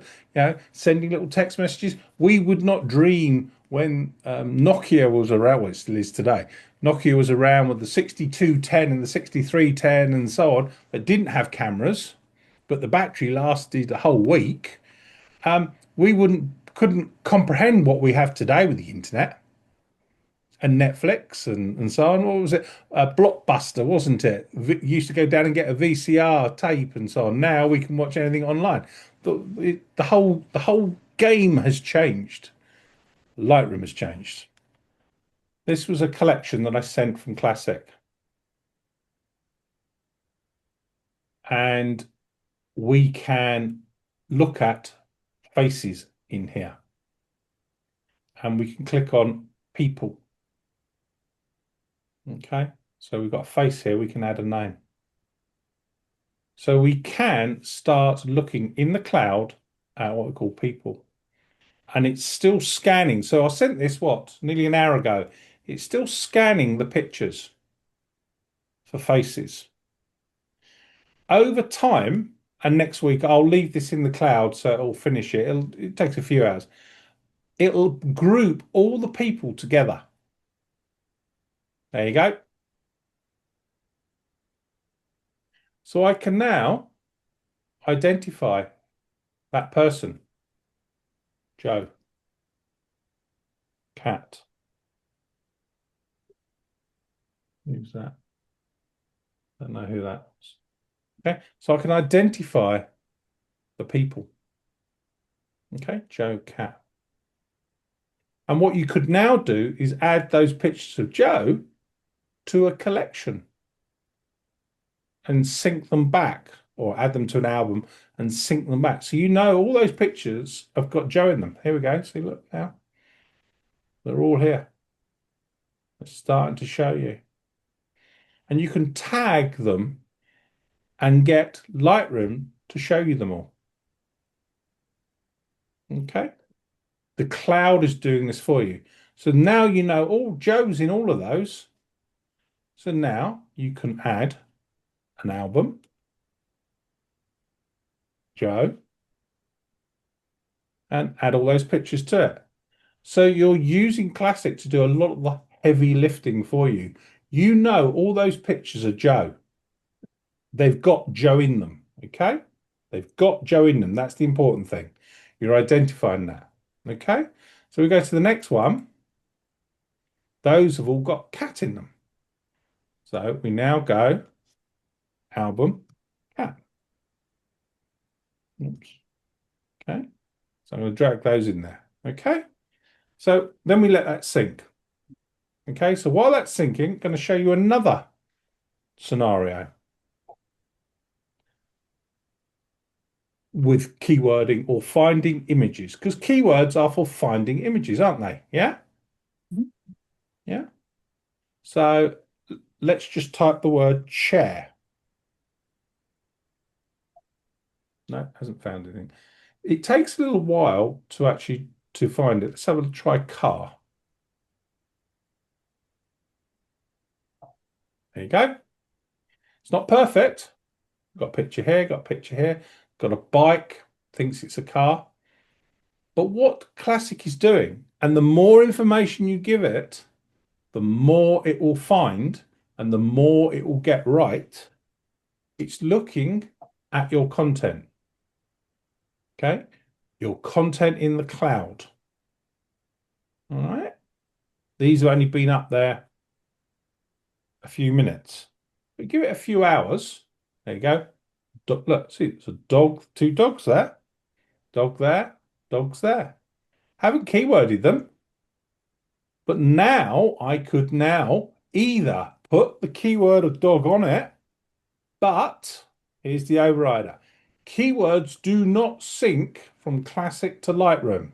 sending little text messages. We would not dream when Nokia was around, well, it still is today. Nokia was around with the 6210 and the 6310 and so on, that didn't have cameras, but the battery lasted a whole week. We couldn't comprehend what we have today with the internet and Netflix and so on. What was it? Blockbuster, wasn't it? Used to go down and get a VCR tape and so on. Now we can watch anything online. The whole game has changed. Lightroom has changed. This was a collection that I sent from Classic, and we can look at faces in here, and we can click on people. Okay, so we've got a face here, we can add a name. So we can start looking in the cloud at what we call people. And it's still scanning. So I sent this, nearly an hour ago. It's still scanning the pictures for faces. Over time, and next week, I'll leave this in the cloud so it'll finish it. It takes a few hours. It'll group all the people together. There you go. So I can now identify that person. Joe. Cat. Who's that? Don't know who that was. Okay, so I can identify the people. Okay, Joe, Cat. And what you could now do is add those pictures of Joe to a collection and sync them back, or add them to an album and sync them back. So you know all those pictures have got Joe in them. Here we go. See, look now. They're all here. It's starting to show you. And you can tag them and get Lightroom to show you them all. Okay. The cloud is doing this for you. So now you know all Joe's in all of those. So now you can add an album, Joe, and add all those pictures to it. So you're using Classic to do a lot of the heavy lifting for you. You know all those pictures are Joe. They've got Joe in them, okay? They've got Joe in them. That's the important thing. You're identifying that, okay? So we go to the next one. Those have all got Cat in them. So we now go album, Cat. Oops. Okay. So I'm going to drag those in there, okay? So then we let that sink. Okay, so while that's sinking, I'm going to show you another scenario with keywording or finding images, because keywords are for finding images, aren't they? Yeah? Yeah. So let's just type the word chair. No, hasn't found anything. It takes a little while to actually find it. Let's have a try car. There you go. It's not perfect. Got a picture here, got a picture here, got a bike, thinks it's a car. But what Classic is doing, and the more information you give it, the more it will find and the more it will get right. It's looking at your content. Okay? Your content in the cloud. All right? These have only been up there a few minutes. But give it a few hours. There you go. Look, see, it's a dog, two dogs there. Dog there, dogs there. Haven't keyworded them. But now I could now either put the keyword of dog on it, but here's the overrider. Keywords do not sync from Classic to Lightroom.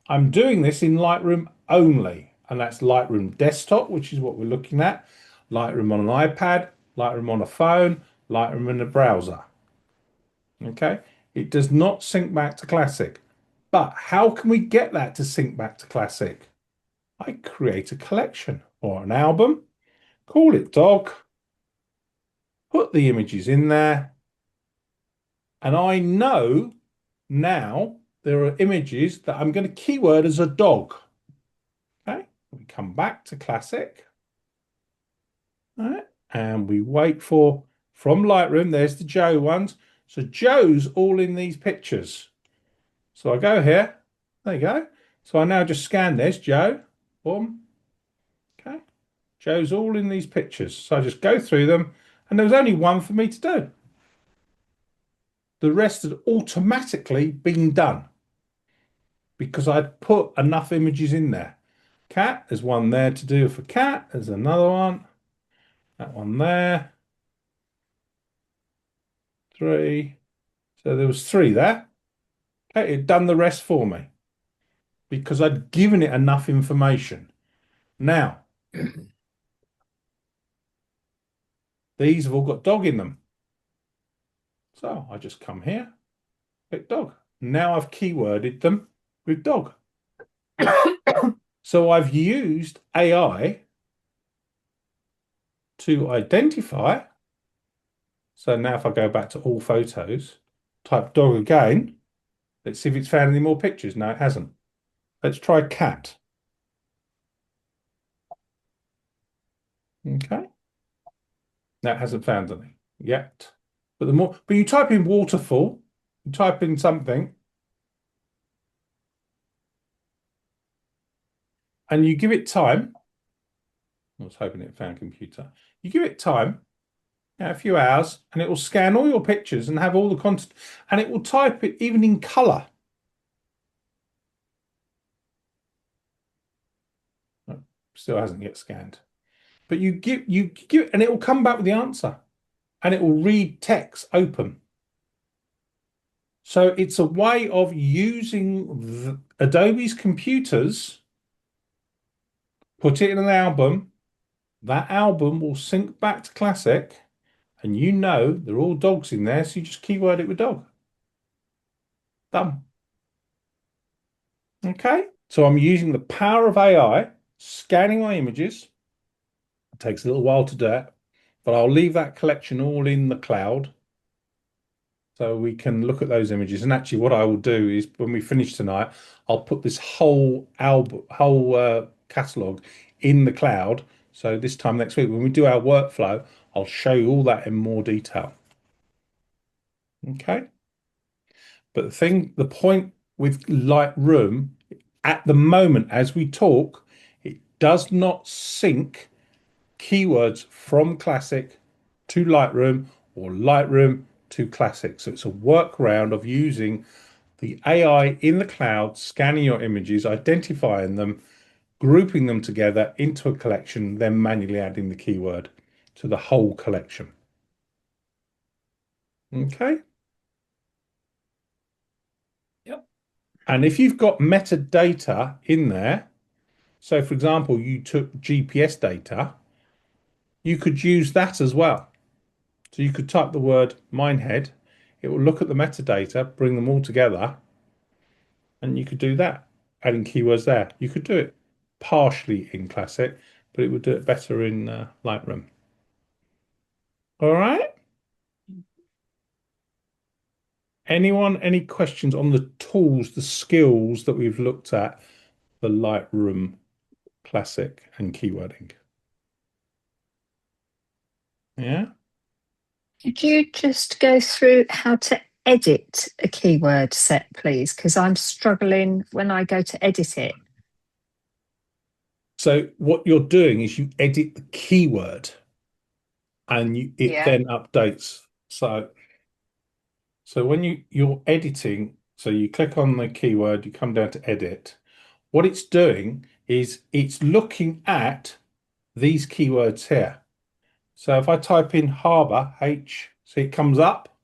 I'm doing this in Lightroom only, and that's Lightroom Desktop, which is what we're looking at, Lightroom on an iPad, Lightroom on a phone, Lightroom in a browser. Okay, it does not sync back to Classic. But how can we get that to sync back to Classic? I create a collection or an album, call it dog, put the images in there, and I know now there are images that I'm going to keyword as a dog. Okay, we come back to classic. All right, and we wait for, from Lightroom, there's the Joe ones. So Joe's all in these pictures. So I go here, there you go. So I now just scan this, Joe, boom. Okay, Joe's all in these pictures. So I just go through them, and there was only one for me to do. The rest had automatically been done because I'd put enough images in there. Cat, there's one there to do for cat. There's another one. That one there. 3. So there was 3 there. Okay, it'd done the rest for me because I'd given it enough information. Now, these have all got dog in them. So I just come here, click dog. Now I've keyworded them with dog. So I've used AI to identify. So now if I go back to all photos, type dog again, let's see if it's found any more pictures. No, it hasn't. Let's try cat. Okay. That hasn't found any yet. But you type in waterfall, you type in something, and you give it time. I was hoping it found computer. You give it time, a few hours, and it will scan all your pictures and have all the content, and it will type it even in color. No, still hasn't yet scanned. But you give, and it will come back with the answer, and it will read text open. So it's a way of using Adobe's computers, put it in an album, that album will sync back to Classic, and you know they're all dogs in there, so you just keyword it with dog. Done. Okay, so I'm using the power of AI, scanning my images. It takes a little while to do it, but I'll leave that collection all in the cloud so we can look at those images. And actually what I will do is when we finish tonight, I'll put this whole album, catalog in the cloud. So this time next week, when we do our workflow, I'll show you all that in more detail. Okay. But the point with Lightroom at the moment, as we talk, it does not sync keywords from Classic to Lightroom or Lightroom to Classic. So it's a workaround of using the AI in the cloud, scanning your images, identifying them, grouping them together into a collection, then manually adding the keyword to the whole collection. Okay. Yep. And if you've got metadata in there, so for example, you took GPS data, you could use that as well. So you could type the word Minehead, it will look at the metadata, bring them all together, and you could do that, adding keywords there. You could do it partially in Classic, but it would do it better in Lightroom. All right. Anyone, any questions on the tools, the skills that we've looked at for Lightroom Classic and keywording? Yeah. Could you just go through how to edit a keyword set, please? Because I'm struggling when I go to edit it. So what you're doing is you edit the keyword and it then updates. So when you're editing, so you click on the keyword, you come down to edit. What it's doing is it's looking at these keywords here. So if I type in harbour, H, see it comes up.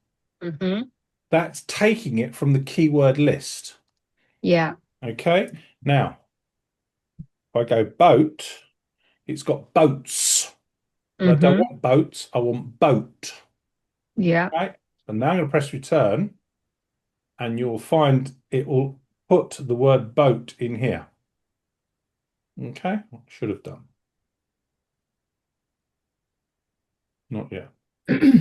Mm-hmm. That's taking it from the keyword list. Yeah. Okay. Now, if I go boat, it's got boats. But I don't want boats, I want boat. Yeah. Right. So now I'm going to press return and you'll find it will put the word boat in here. Okay. Should have done. Not yet. Okay,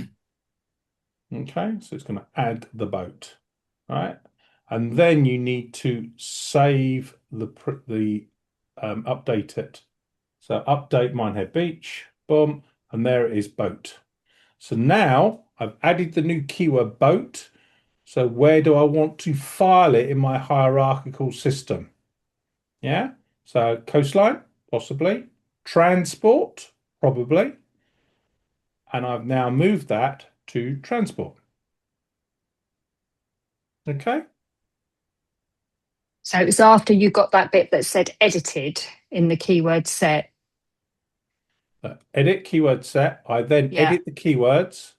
so it's going to add the boat, right? And then you need to save the update it. So update Minehead Beach, boom, and there it is, boat. So now I've added the new keyword boat. So where do I want to file it in my hierarchical system? Yeah, so coastline, possibly. Transport, probably. And I've now moved that to transport. Okay. So it was after you got that bit that said edited in the keyword set. Edit keyword set. I then Yeah. edit the keywords.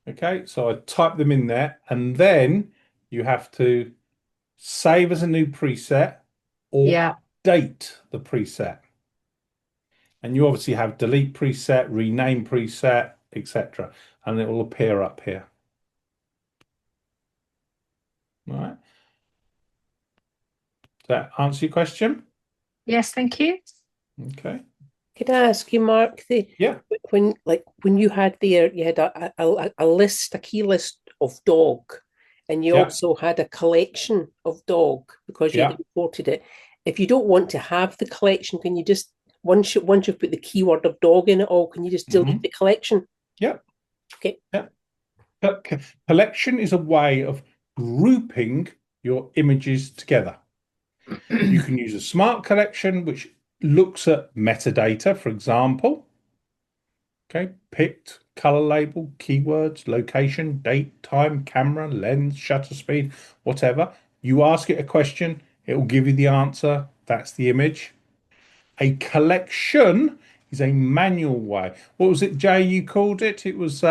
Okay, so I type them in there, and then you have to save as a new preset or Yeah. update the preset. And you obviously have delete preset, rename preset, etc. And it will appear up here. All right. Does that answer your question? Yes, thank you. Okay. Could I ask you, Mark, Yeah. when you had there, you had a list, a key list of dog, and you Yeah. also had a collection of dog because you Yeah. had imported it. If you don't want to have the collection, can you just once you've put the keyword of dog in it all, can you just delete the collection? Yeah. Okay. Yeah. But collection is a way of grouping your images together. You can use a smart collection, which looks at metadata, for example. Okay, picked, color label, keywords, location, date, time, camera, lens, shutter speed, whatever. You ask it a question, it will give you the answer. That's the image. A collection is a manual way. What was it, Jay, you called it? It was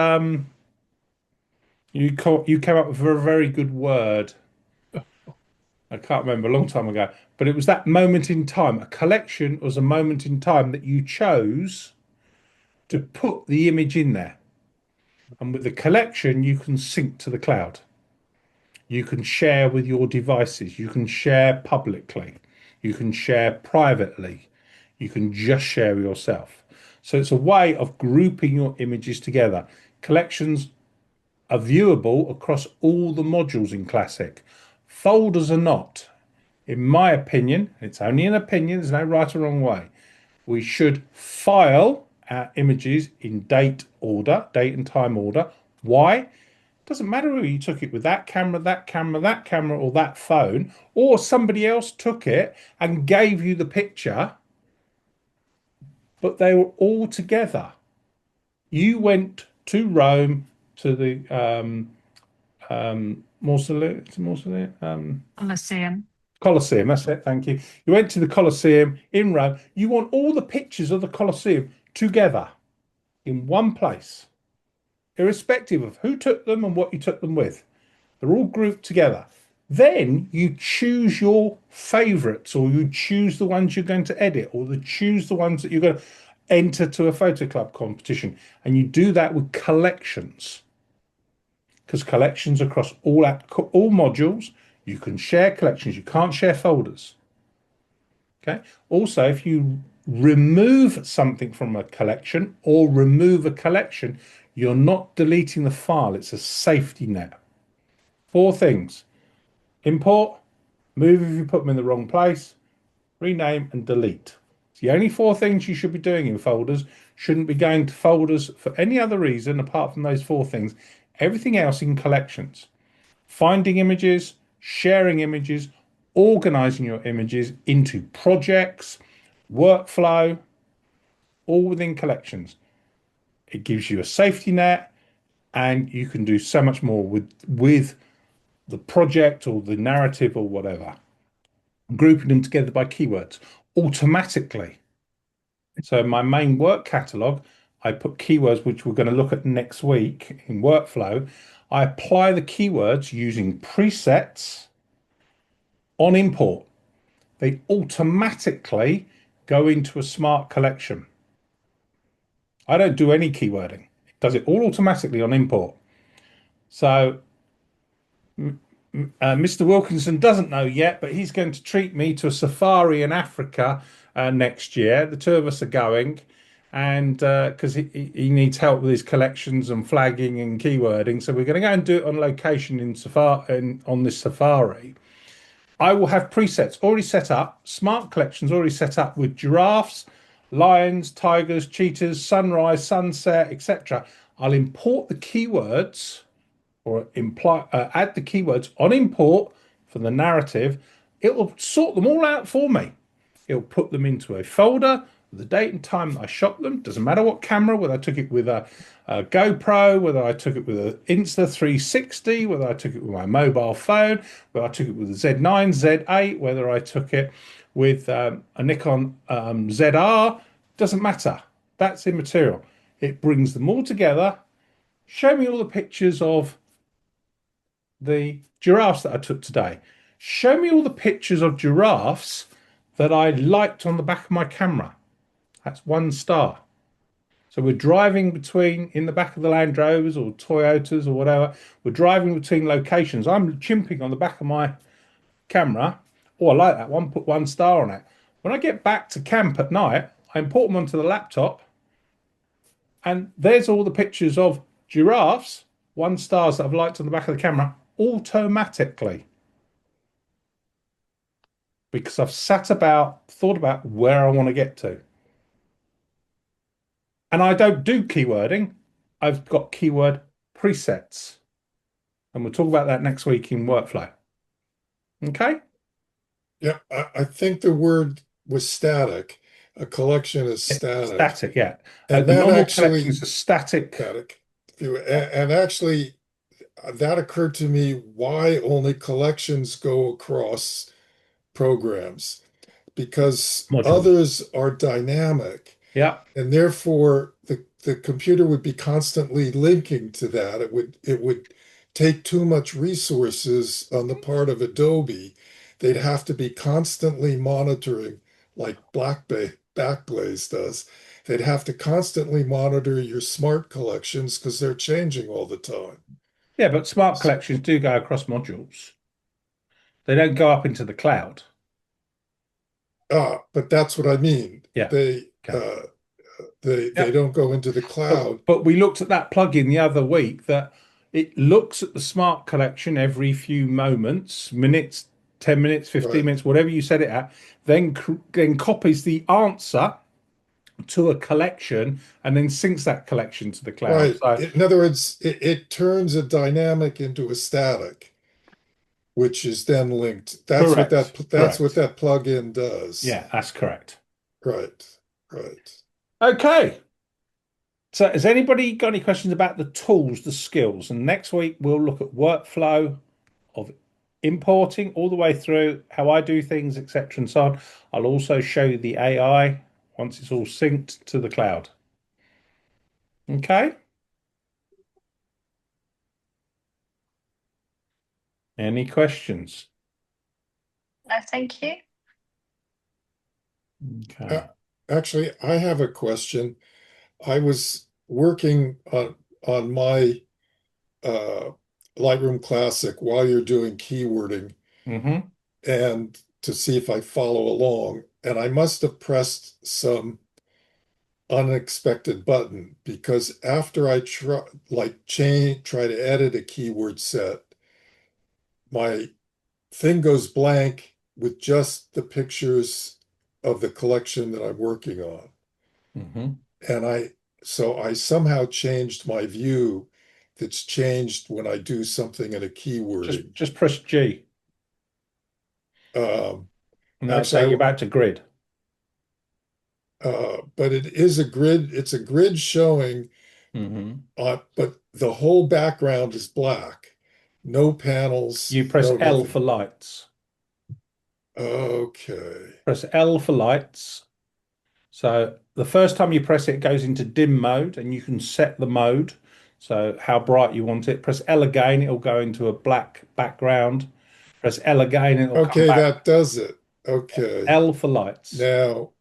you came up with a very good word. I can't remember, a long time ago, but it was that moment in time. A collection was a moment in time that you chose to put the image in there. And with the collection, you can sync to the cloud. You can share with your devices. You can share publicly. You can share privately. You can just share yourself. So it's a way of grouping your images together. Collections are viewable across all the modules in Classic. Folders are not. In my opinion, it's only an opinion, there's no right or wrong way. We should file our images in date order, date and time order. Why? It doesn't matter whether you took it with that camera, that camera, that camera, or that phone, or somebody else took it and gave you the picture, but they were all together. You went to Rome to the Colosseum. Colosseum, that's it, thank you. You went to the Colosseum in Rome. You want all the pictures of the Colosseum together in one place, irrespective of who took them and what you took them with. They're all grouped together. Then you choose your favorites, or you choose the ones you're going to edit, or you choose the ones that you're going to enter to a photo club competition. And you do that with collections, because collections across all modules, you can share collections, you can't share folders. Okay. Also, if you remove something from a collection or remove a collection, you're not deleting the file. It's a safety net. 4 things: import, move if you put them in the wrong place, rename, and delete. It's the only 4 things you should be doing in folders. Shouldn't be going to folders for any other reason apart from those 4 things. Everything else in collections. Finding images, sharing images, organizing your images into projects, workflow, all within collections. It gives you a safety net, and you can do so much more with the project or the narrative or whatever. Grouping them together by keywords automatically. So in my main work catalog, I put keywords which we're going to look at next week in workflow. I apply the keywords using presets on import. They automatically go into a smart collection. I don't do any keywording. It does it all automatically on import. So Mr. Wilkinson doesn't know yet, but he's going to treat me to a safari in Africa next year. The 2 of us are going, and because he needs help with his collections and flagging and keywording. So we're going to go and do it on location in Safari on this Safari. I will have presets already set up, smart collections already set up with giraffes, lions, tigers, cheetahs, sunrise, sunset, etc. I'll import the keywords or add the keywords on import for the narrative. It will sort them all out for me. It'll put them into a folder with the date and time that I shot them. Doesn't matter what camera, whether I took it with a GoPro, whether I took it with an Insta 360, whether I took it with my mobile phone, whether I took it with a Z9, Z8, whether I took it with a Nikon ZR. Doesn't matter. That's immaterial. It brings them all together. Show me all the pictures of the giraffes that I took today. Show me all the pictures of giraffes that I liked on the back of my camera. That's 1 star. So we're driving between in the back of the Land Rovers or Toyotas or whatever. We're driving between locations. I'm chimping on the back of my camera. Oh, I like that one. Put 1 star on it. When I get back to camp at night, I import them onto the laptop, and there's all the pictures of giraffes, 1 stars that I've liked on the back of the camera automatically. Because I've sat about, thought about where I want to get to. And I don't do keywording. I've got keyword presets. And we'll talk about that next week in workflow. Okay? Yeah, I think the word was static. A collection is static. Static, yeah. And A that normal actually collection is a static. static view. And actually, that occurred to me why only collections go across programs, because Modules. others are dynamic, Yeah. and therefore the computer would be constantly linking to that. It would take too much resources on the part of Adobe. They'd have to be constantly monitoring, like Backblaze does. They'd have to constantly monitor your smart collections because they're changing all the time. Yeah, but smart collections do go across modules. They don't go up into the cloud. But that's what I mean. Yeah. They Okay. they don't go into the cloud. But we looked at that plugin the other week that it looks at the smart collection every few moments, minutes, 10 minutes, 15 Right. minutes, whatever you set it at, then copies the answer to a collection and then syncs that collection to the cloud. Right. So In other words, it turns a dynamic into a static, which is then linked. That's what correct. that's what Correct. that plugin does. Yeah, that's correct. Right. Right. Okay. So has anybody got any questions about the tools, the skills? And next week we'll look at workflow of importing all the way through how I do things, etc. and so on. I'll also show you the AI once it's all synced to the cloud. Okay. Any questions? No, thank you. Okay. Actually, I have a question. I was working on my uh, Lightroom Classic while you're doing keywording, Mm-hmm. and to see if I follow along. And I must have pressed some unexpected button, because after I try to edit a keyword set, my thing goes blank with just the pictures of the collection that I'm working on. Mm-hmm. And I somehow changed my view that's changed when I do something in a keywording. Just press G. Um, And that'll Actually, take you back to grid. but it is a grid. It's a grid showing, Mm-hmm. but the whole background is black. No panels, You press no L nothing. for lights. Okay. Press L for lights. So the first time you press it, it goes into dim mode, and you can set the mode. So how bright you want it. Press L again, it'll go into a black background. Press L again, it'll come Okay, back. that does it. Okay. L for lights. Now,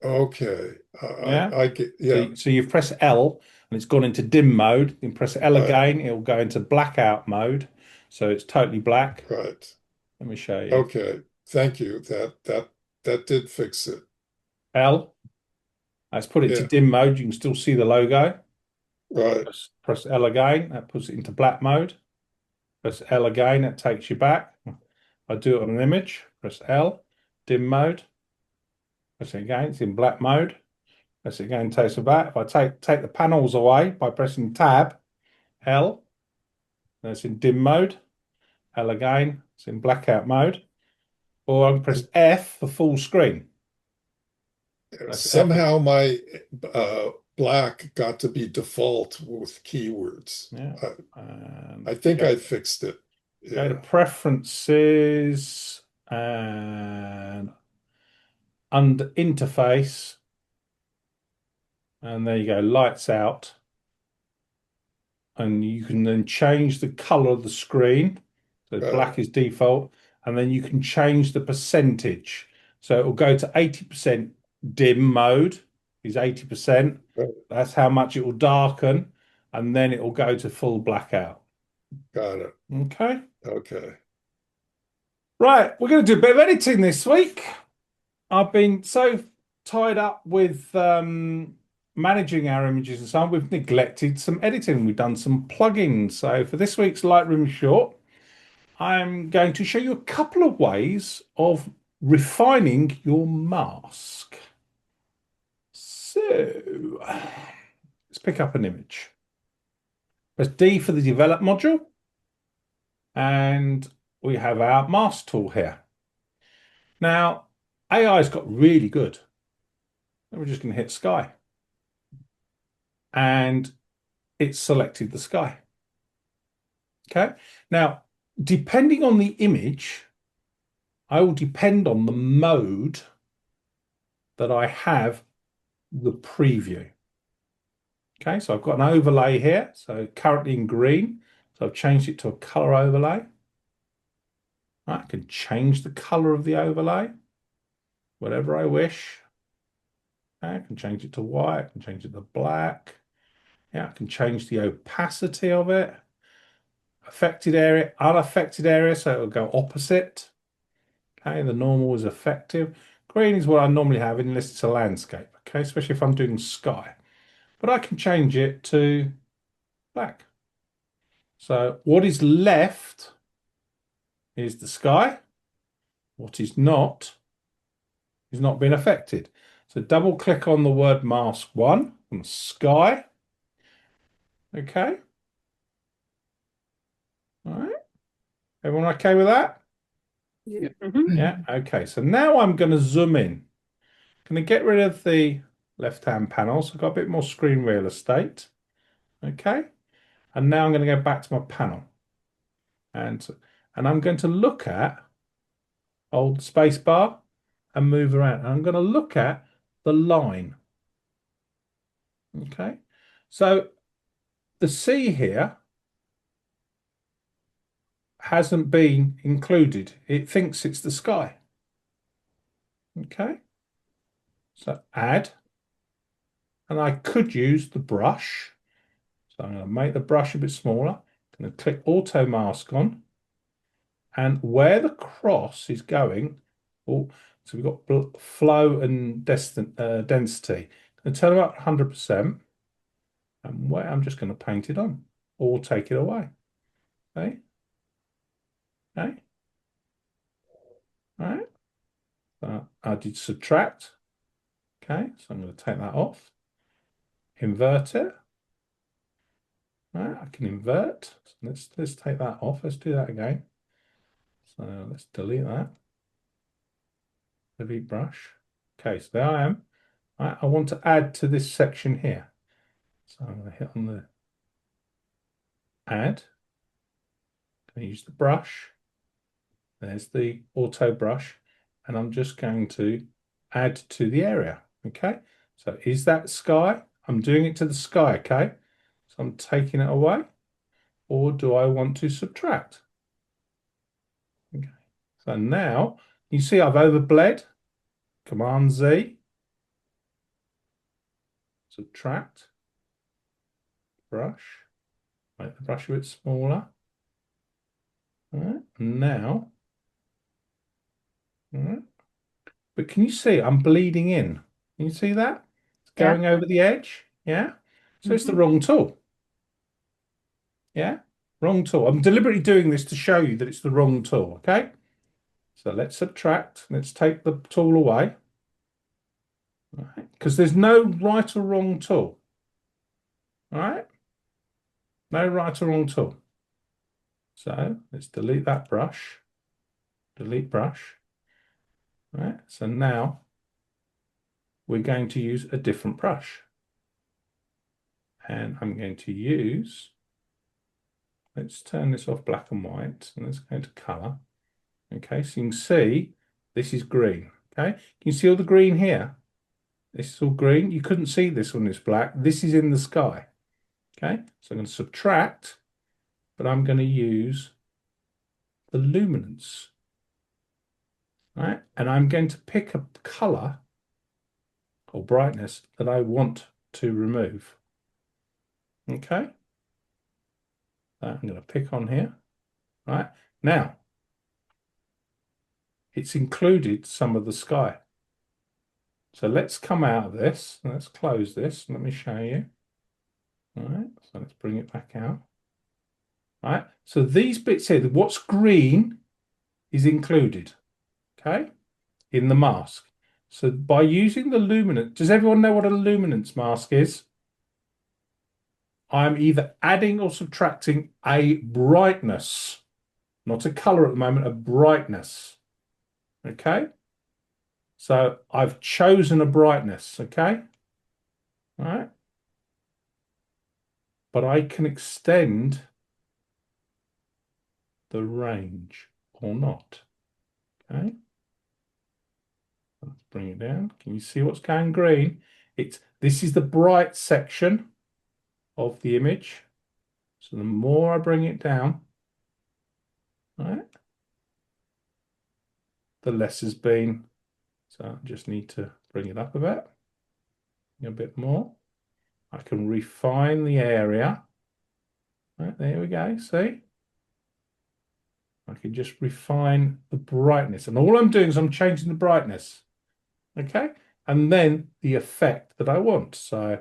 okay. Yeah. I get, yeah, So you've pressed L and it's gone into dim mode. You press L right, again, it'll go into blackout mode. So it's totally black. right. Let me show you. Okay. Thank you. That did fix it. L. Let's put it to Yeah. dim mode. You can still see the logo. Right. Press L again. That puts it into black mode. Press L again. That takes you back. I do it on an image. Press L, dim mode. Press it again. It's in black mode. Press it again. Takes it back. If I take the panels away by pressing Tab, L, then it's in dim mode. L again. It's in blackout mode. Or I can press F for full screen. That's F. Somehow my black got to be default with keywords. Yeah. I think I fixed it. Go to Yeah. preferences and under interface, and there you go, lights out. And you can then change the color of the screen. So black is default, and then you can change the percentage. So it will go to 80% dim mode is 80%. Right. That's how much it will darken, and then it will go to full blackout. Got it. Okay. Okay. Right, we're going to do a bit of editing this week. I've been so tied up with managing our images and so on, we've neglected some editing. We've done some plugins. So for this week's Lightroom short, I'm going to show you a couple of ways of refining your mask. So let's pick up an image. Press D for the develop module. And we have our mask tool here. Now, AI's got really good. And we're just going to hit sky. And it's selected the sky. Okay. Now, depending on the image, I will depend on the mode that I have the preview. Okay, so I've got an overlay here. So currently in green. So I've changed it to a color overlay. I can change the color of the overlay, whatever I wish. I can change it to white, I can change it to black. Yeah, I can change the opacity of it. Affected area, unaffected area, so it'll go opposite. Okay, the normal is effective. Green is what I normally have unless it's a landscape, okay, especially if I'm doing sky. But I can change it to black. So what is left is the sky. What is not being affected. So double click on the word mask 1 on the sky. Okay. All right. Everyone okay with that? Yeah. Yeah. Okay. So now I'm going to zoom in. Going to get rid of the left-hand panel. So I've got a bit more screen real estate. Okay. And now I'm going to go back to my panel. And I'm going to look at, hold the space bar and move around. And I'm going to look at the line. Okay. So the sea here hasn't been included. It thinks it's the sky. Okay. So add. And I could use the brush. So I'm going to make the brush a bit smaller. I'm going to click auto mask on. And where the cross is going, oh, so we've got flow and density. I'm going to turn it up 100%. And where I'm just going to paint it on or take it away. Okay. Okay. All right. So I did subtract. Okay. So I'm going to take that off. Invert it. All right. I can invert. So let's take that off. Let's do that again. So let's delete that. Delete brush. Okay, so there I am. I want to add to this section here. So I'm going to hit on the add. I'm going to use the brush. There's the auto brush. And I'm just going to add to the area. Okay, so is that sky? I'm doing it to the sky, okay? So I'm taking it away. Or do I want to subtract? Okay, so now you see I've overbled. Command Z. Subtract. Brush. Make the brush a bit smaller. All right, now, all right. But can you see I'm bleeding in? Can you see that? going over the edge. Yeah. So it's the wrong tool. Yeah. Wrong tool. I'm deliberately doing this to show you that it's the wrong tool. Okay. So let's subtract. Let's take the tool away. Right. Because there's no right or wrong tool. All right. No right or wrong tool. So let's delete that brush. Delete brush. All right. So now we're going to use a different brush. And I'm going to use, let's turn this off black and white, and let's go to color. Okay, so you can see this is green. Okay, can you see all the green here? This is all green. You couldn't see this when it's black. This is in the sky. Okay, so I'm going to subtract, but I'm going to use the luminance. All right, and I'm going to pick a color or brightness that I want to remove. Okay, so I'm going to pick on here. Right now, it's included some of the sky. So let's come out of this. Let's close this. Let me show you. All right, so let's bring it back out. All right, so these bits here, what's green is included, okay, in the mask. So by using the luminance, does everyone know what a luminance mask is? I'm either adding or subtracting a brightness, not a color at the moment, a brightness, okay? So I've chosen a brightness, okay? All right. But I can extend the range or not, okay? Let's bring it down. Can you see what's going green? This is the bright section of the image. So the more I bring it down, all right, the less has been. So I just need to bring it up a bit more. I can refine the area. Right, there we go, see? I can just refine the brightness. And all I'm doing is I'm changing the brightness, okay? And then the effect that I want. So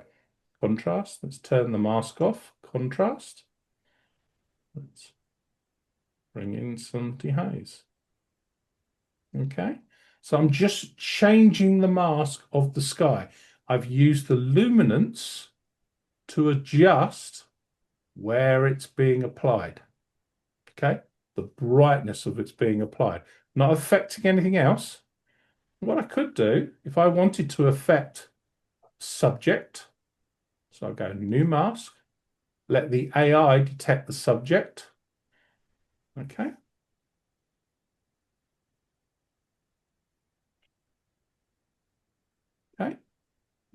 contrast, let's turn the mask off, contrast. Let's bring in some dehaze. Okay, so I'm just changing the mask of the sky. I've used the luminance to adjust where it's being applied. Okay, the brightness of it's being applied, not affecting anything else. What I could do, if I wanted to affect subject, so I'll go new mask, let the AI detect the subject. Okay. Okay.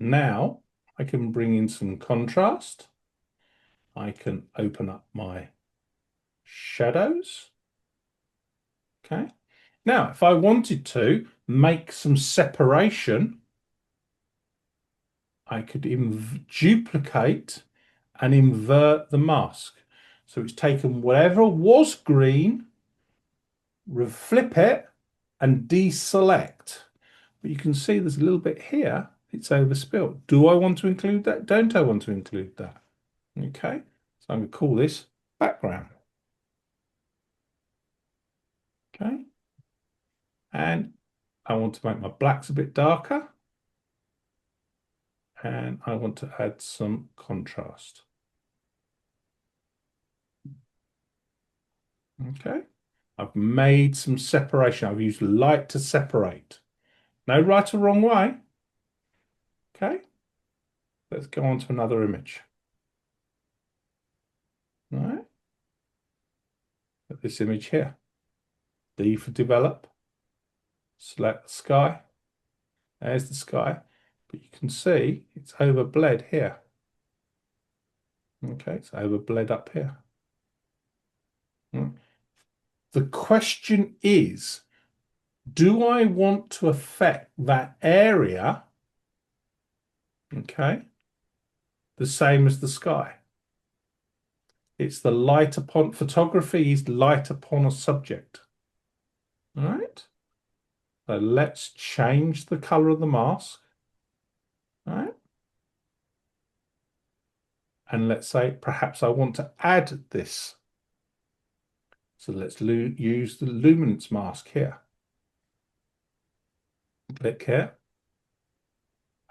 Now I can bring in some contrast. I can open up my shadows. Okay. Now, if I wanted to make some separation, I could duplicate and invert the mask. So it's taken whatever was green, flip it, and deselect. But you can see there's a little bit here, it's overspilt. Do I want to include that? Don't I want to include that? Okay, so I'm going to call this background. Okay, and I want to make my blacks a bit darker. And I want to add some contrast. Okay, I've made some separation. I've used light to separate. No right or wrong way. Okay, let's go on to another image. All right, this image here. D for develop. Select the sky. There's the sky, but you can see it's overbled here. Okay, it's overbled up here. The question is, do I want to affect that area, okay, the same as the sky? It's the light upon, photography is light upon a subject. All right, so let's change the color of the mask. All right, And let's say perhaps I want to add this. So let's use the luminance mask here. Click here.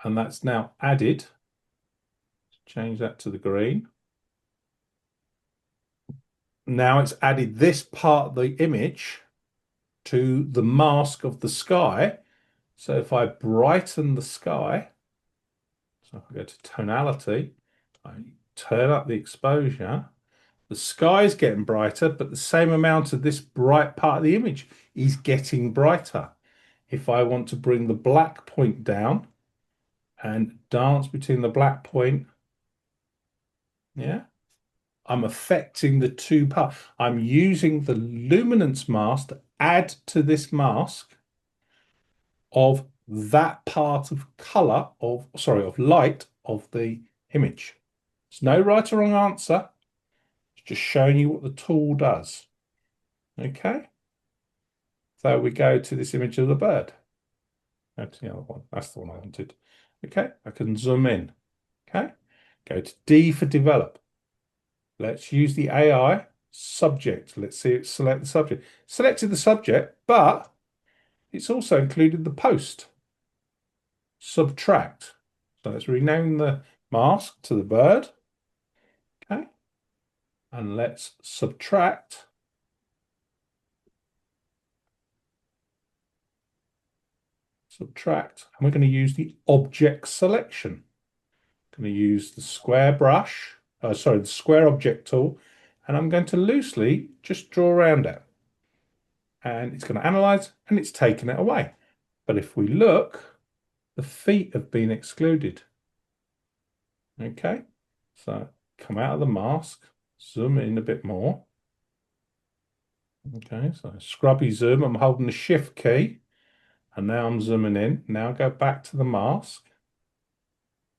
And that's now added. Change that to the green. Now it's added this part of the image to the mask of the sky. So if I brighten the sky, so if I go to tonality, I turn up the exposure, the sky is getting brighter, but the same amount of this bright part of the image is getting brighter. If I want to bring the black point down and dance between the black point, yeah, I'm affecting the two parts. I'm using the luminance mask to add to this mask of that part of color of light of the image. There's no right or wrong answer. It's just showing you what the tool does. Okay. So we go to this image of the bird. That's the other one. That's the one I wanted. Okay. I can zoom in. Okay. Go to D for develop. Let's use the AI subject. Let's see it select the subject. Selected the subject, but it's also included the post. Subtract. So let's rename the mask to the bird. Okay. And let's subtract. Subtract. And we're going to use the object selection. I'm going to use the square brush, the square object tool, and I'm going to loosely just draw around it. And it's going to analyze, and it's taken it away. But if we look, the feet have been excluded. Okay, so come out of the mask, zoom in a bit more. Okay, so scrubby zoom, I'm holding the shift key, and now I'm zooming in. Now go back to the mask.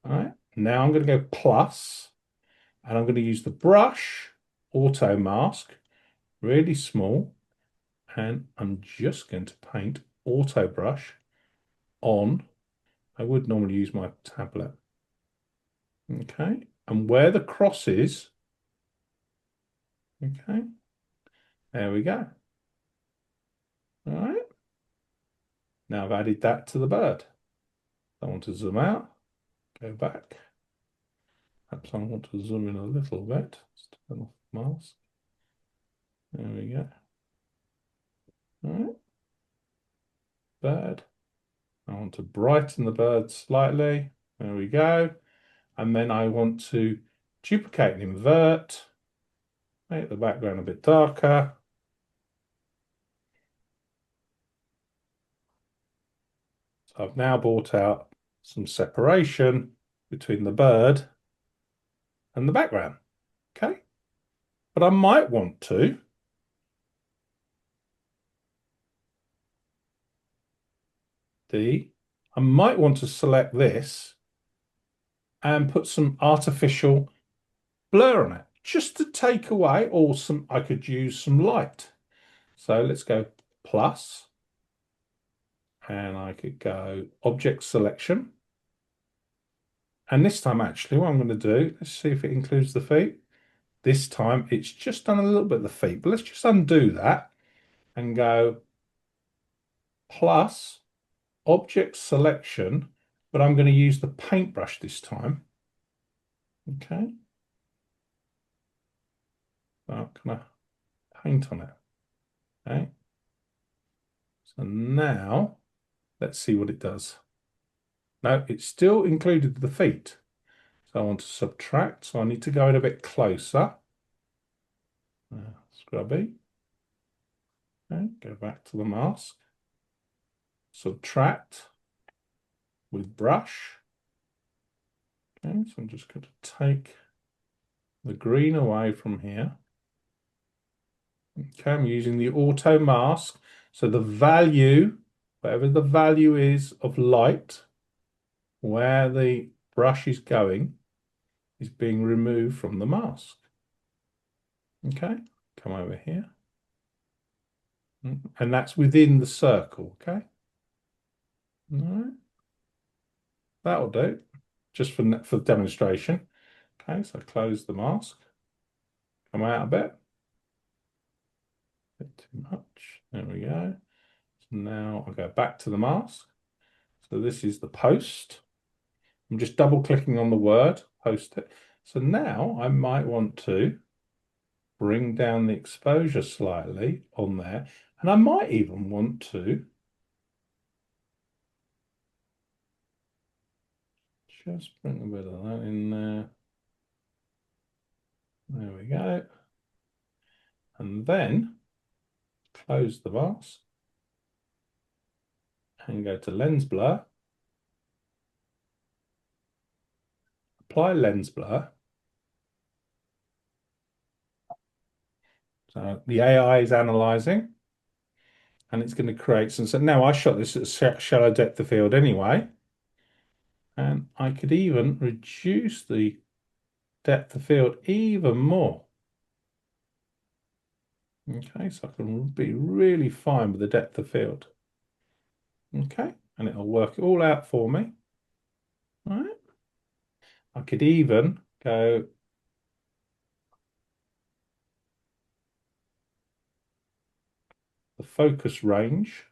All right, now I'm going to go plus, and I'm going to use the brush auto mask, really small, and I'm just going to paint auto brush on. I would normally use my tablet. Okay, and where the cross is, okay, there we go. All right, now I've added that to the bird. I want to zoom out, go back. Perhaps I want to zoom in a little bit. Let's turn off the mask. There we go. All right, bird. I want to brighten the bird slightly. There we go. And then I want to duplicate and invert. Make the background a bit darker. So I've now brought out some separation between the bird and the background. Okay. But I might want to I might want to select this and put some artificial blur on it, just to take away, or I could use some light. So let's go plus, and I could go object selection. And this time, actually, what I'm going to do, let's see if it includes the feet. This time, it's just done a little bit of the feet, but let's just undo that and go plus object selection, but I'm going to use the paintbrush this time. Okay. So I'm going to paint on it. Okay. So now let's see what it does. No, it's still included the feet. So I want to subtract. So I need to go in a bit closer. Scrubby. Okay, go back to the mask. Subtract with brush. Okay, so I'm just going to take the green away from here. Okay, I'm using the auto mask. So the value, whatever the value is of light, where the brush is going, is being removed from the mask. Okay, come over here. And that's within the circle, okay? All right. That'll do, just for demonstration. Okay, so close the mask, come out a bit too much. There we go. So now I'll go back to the mask. So this is the post. I'm just double clicking on the word, post it. So now I might want to bring down the exposure slightly on there. And I might even want to just bring a bit of that in there. There we go. And then close the mask and go to lens blur. Apply lens blur. So the AI is analyzing and it's going to create some. So now I shot this at shallow depth of field anyway. And I could even reduce the depth of field even more. Okay, so I can be really fine with the depth of field. Okay, and it'll work it all out for me. All right. I could even go the focus range.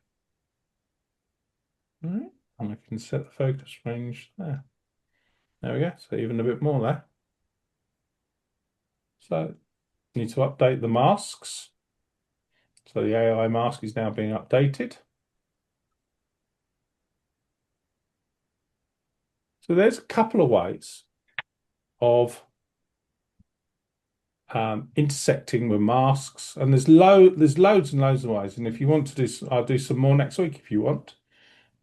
All right, and I can set the focus range there. There we go, so even a bit more there. So need to update the masks. So the AI mask is now being updated. So there's a couple of ways of intersecting with masks, and there's loads and loads of ways. And if you want to do, I'll do some more next week if you want.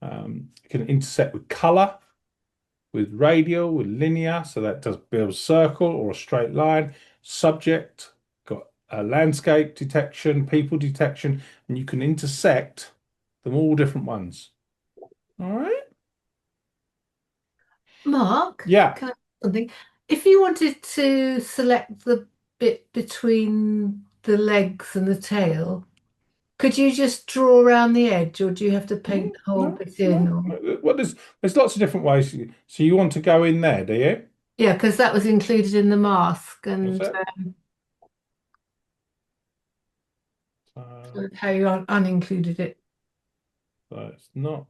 You can intersect with color, with radial, with linear, so that does build a circle or a straight line. Subject, got a landscape detection, people detection, and you can intersect them all different ones. All right. Mark, Yeah. can I ask something? If you wanted to select the bit between the legs and the tail, could you just draw around the edge, or do you have to paint the whole No, bit in? Or well, there's lots of different ways. So you want to go in there, do you? yeah, because that was included in the mask, Was and it? how you unincluded it. So it's not.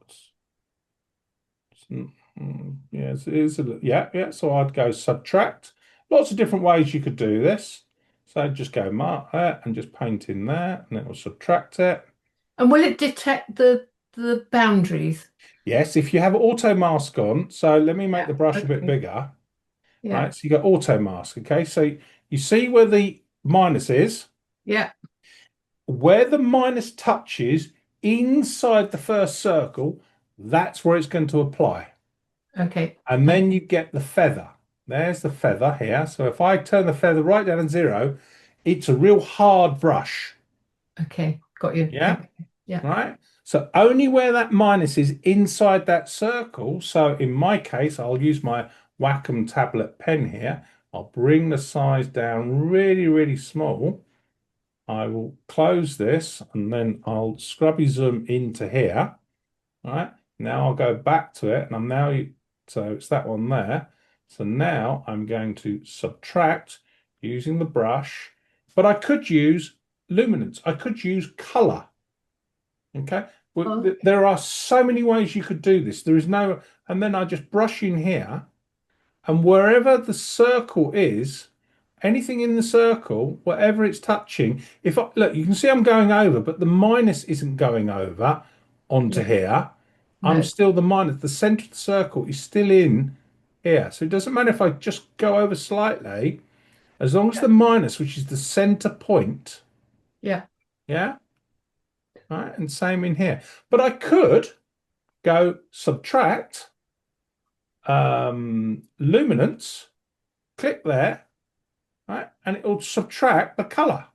Yes, it is. Yeah. So I'd go subtract. Lots of different ways you could do this. So just go mark that and just paint in there, and it will subtract it. And will it detect the boundaries? Yes, if you have auto mask on. So let me make Yeah. the brush a bit Okay. bigger. Yeah. Right. So you got auto mask. Okay. So you see where the minus is. Yeah. Where the minus touches inside the first circle, that's where it's going to apply. Okay. And then you get the feather. There's the feather here. So if I turn the feather right down to 0, it's a real hard brush. Okay. Got you. Yeah. Okay. Yeah. Right. So only where that minus is inside that circle. So in my case, I'll use my Wacom tablet pen here. I'll bring the size down really, really small. I will close this and then I'll scrubby zoom into here. All right. Now I'll go back to it and I'm now, so it's that one there. So now I'm going to subtract using the brush, but I could use luminance. I could use color. Okay. Okay. There are so many ways you could do this. There is no, and then I just brush in here and wherever the circle is, anything in the circle, whatever it's touching, if I look, you can see I'm going over, but the minus isn't going over onto Yeah. here. I'm No. still the minus, the center of the circle is still in here. So it doesn't matter if I just go over slightly, as long as the minus, which is the center point, Yeah. yeah, right, and same in here. But I could go subtract luminance, click there, right, and it will subtract the color.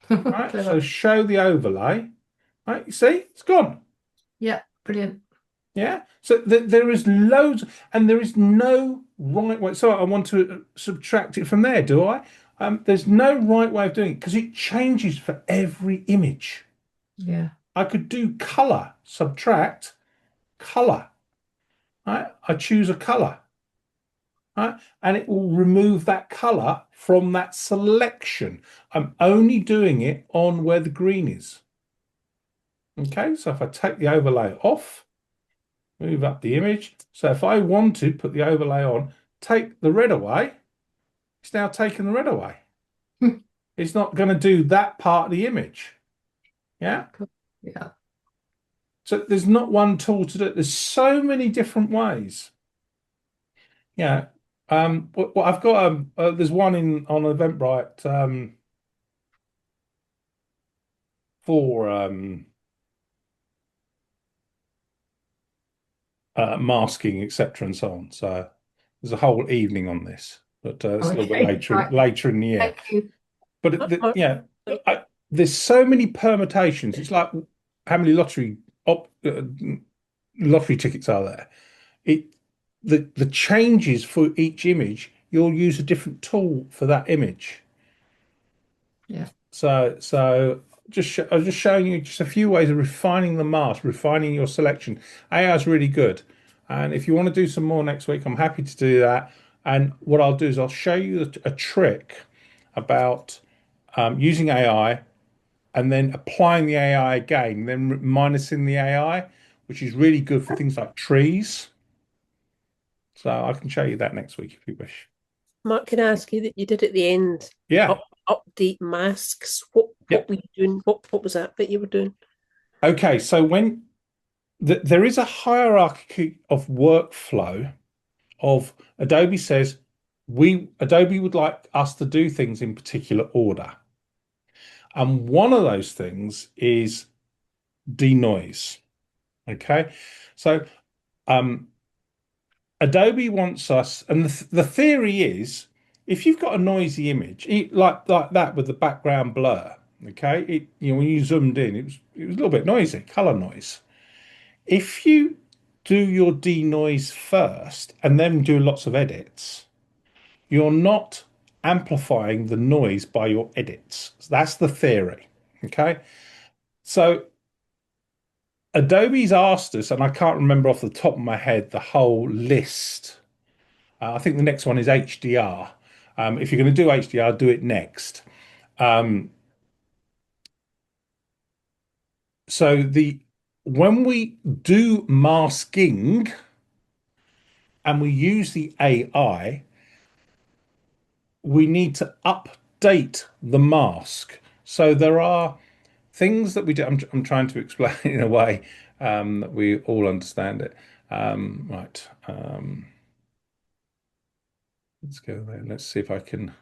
Right, Clever. so show the overlay. Right, you see, it's gone. Yeah. Brilliant. Yeah. So there is loads, and there is no right way. So I want to subtract it from there, do I? There's no right way of doing it because it changes for every image. Yeah. I could do color, subtract color. Right? I choose a color. right? And it will remove that color from that selection. I'm only doing it on where the green is. Okay, so if I take the overlay off, move up the image. So if I want to put the overlay on, take the red away, it's now taken the red away. It's not going to do that part of the image. Yeah. Yeah. So there's not one tool to do it. There's so many different ways. Yeah. Well, I've got there's one on Eventbrite for masking, etc., and so on. So there's a whole evening on this, but it's a little bit Okay, right. later in the year. Thank you. But yeah, there's so many permutations. It's like how many lottery tickets are there? The changes for each image, you'll use a different tool for that image. Yeah. So I was just showing you just a few ways of refining the mask, refining your selection. AI is really good. And if you want to do some more next week, I'm happy to do that. And what I'll do is I'll show you a trick about using AI and then applying the AI again, then minusing the AI, which is really good for things like trees. So I can show you that next week if you wish. Mark, can I ask you that you did at the end Yeah. update masks? What Yep. were you doing? What was that you were doing? Okay, so when there is a hierarchy of workflow of Adobe says Adobe would like us to do things in particular order. And one of those things is denoise. Okay. So Adobe wants us, and the theory is if you've got a noisy image, like that with the background blur, okay, when you zoomed in, it was a little bit noisy, color noise. If you do your denoise first and then do lots of edits, you're not amplifying the noise by your edits. That's the theory. Okay. So Adobe's asked us, and I can't remember off the top of my head the whole list. I think the next one is HDR. If you're going to do HDR, do it next. So when we do masking and we use the AI, we need to update the mask. So there are things that we do. I'm trying to explain in a way that we all understand it. Right. Let's go there. Let's see if I can.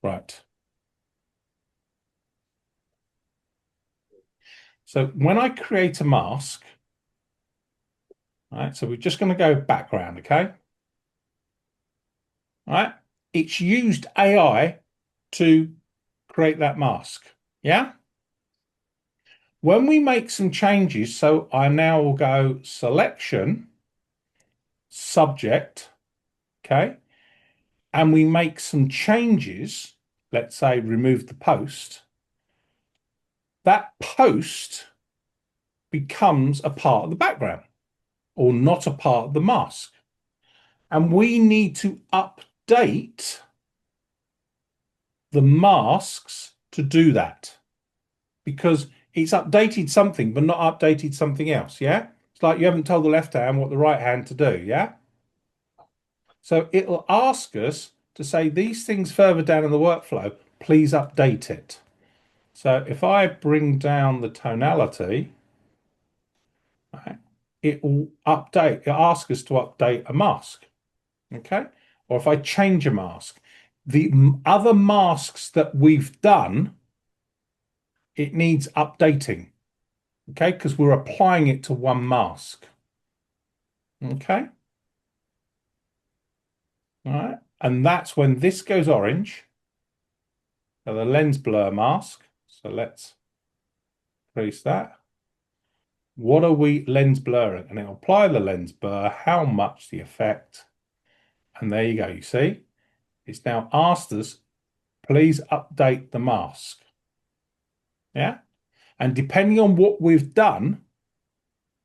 Right. So when I create a mask, right, so we're just going to go background, okay? All right. It's used AI to create that mask. Yeah. When we make some changes, so I now will go selection, subject, okay? And we make some changes, let's say remove the post, that post becomes a part of the background or not a part of the mask. And we need to update the masks to do that because it's updated something but not updated something else. Yeah. It's like you haven't told the left hand what the right hand to do. Yeah. So it'll ask us to say these things further down in the workflow, please update it. So if I bring down the tonality, right, it will update, it asks us to update a mask. Okay. Or if I change a mask, the other masks that we've done, it needs updating. Okay. Because we're applying it to one mask. Okay. All right. And that's when this goes orange. So the lens blur mask. So let's increase that. What are we lens blurring? And it'll apply the lens blur, how much the effect. And there you go. You see, it's now asked us, please update the mask. Yeah. And depending on what we've done,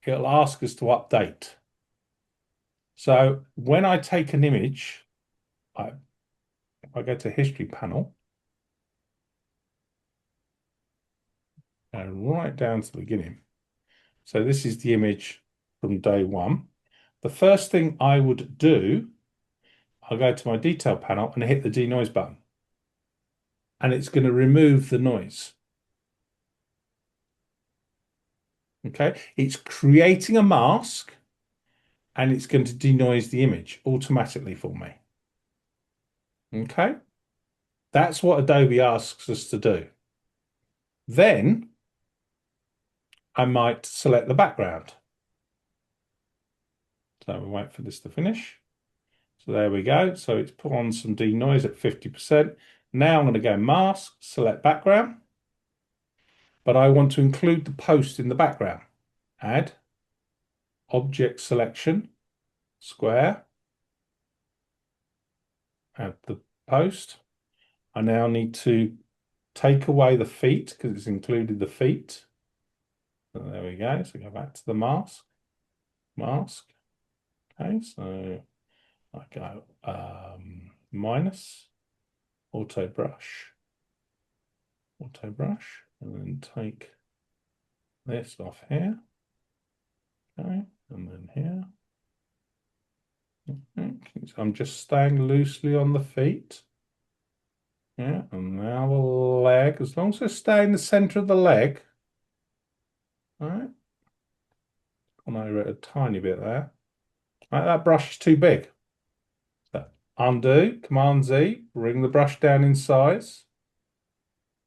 it'll ask us to update. So when I take an image, if I go to history panel, and right down to the beginning. So this is the image from day one. The first thing I would do, I'll go to my detail panel and hit the denoise button. And it's going to remove the noise. Okay, it's creating a mask and it's going to denoise the image automatically for me. Okay, that's what Adobe asks us to do. Then I might select the background. So we wait for this to finish. So there we go. So it's put on some denoise at 50%. Now I'm going to go mask, select background, but I want to include the post in the background. Add, object selection, square, add the post. I now need to take away the feet because it's included the feet. So there we go. So go back to the mask. Okay, so I go minus auto brush, and then take this off here. Okay, and then here. Okay, so I'm just staying loosely on the feet. Yeah, and now the leg, as long as I stay in the center of the leg. All right. Gone over it a tiny bit there. All right, that brush is too big. So undo, Command Z, bring the brush down in size.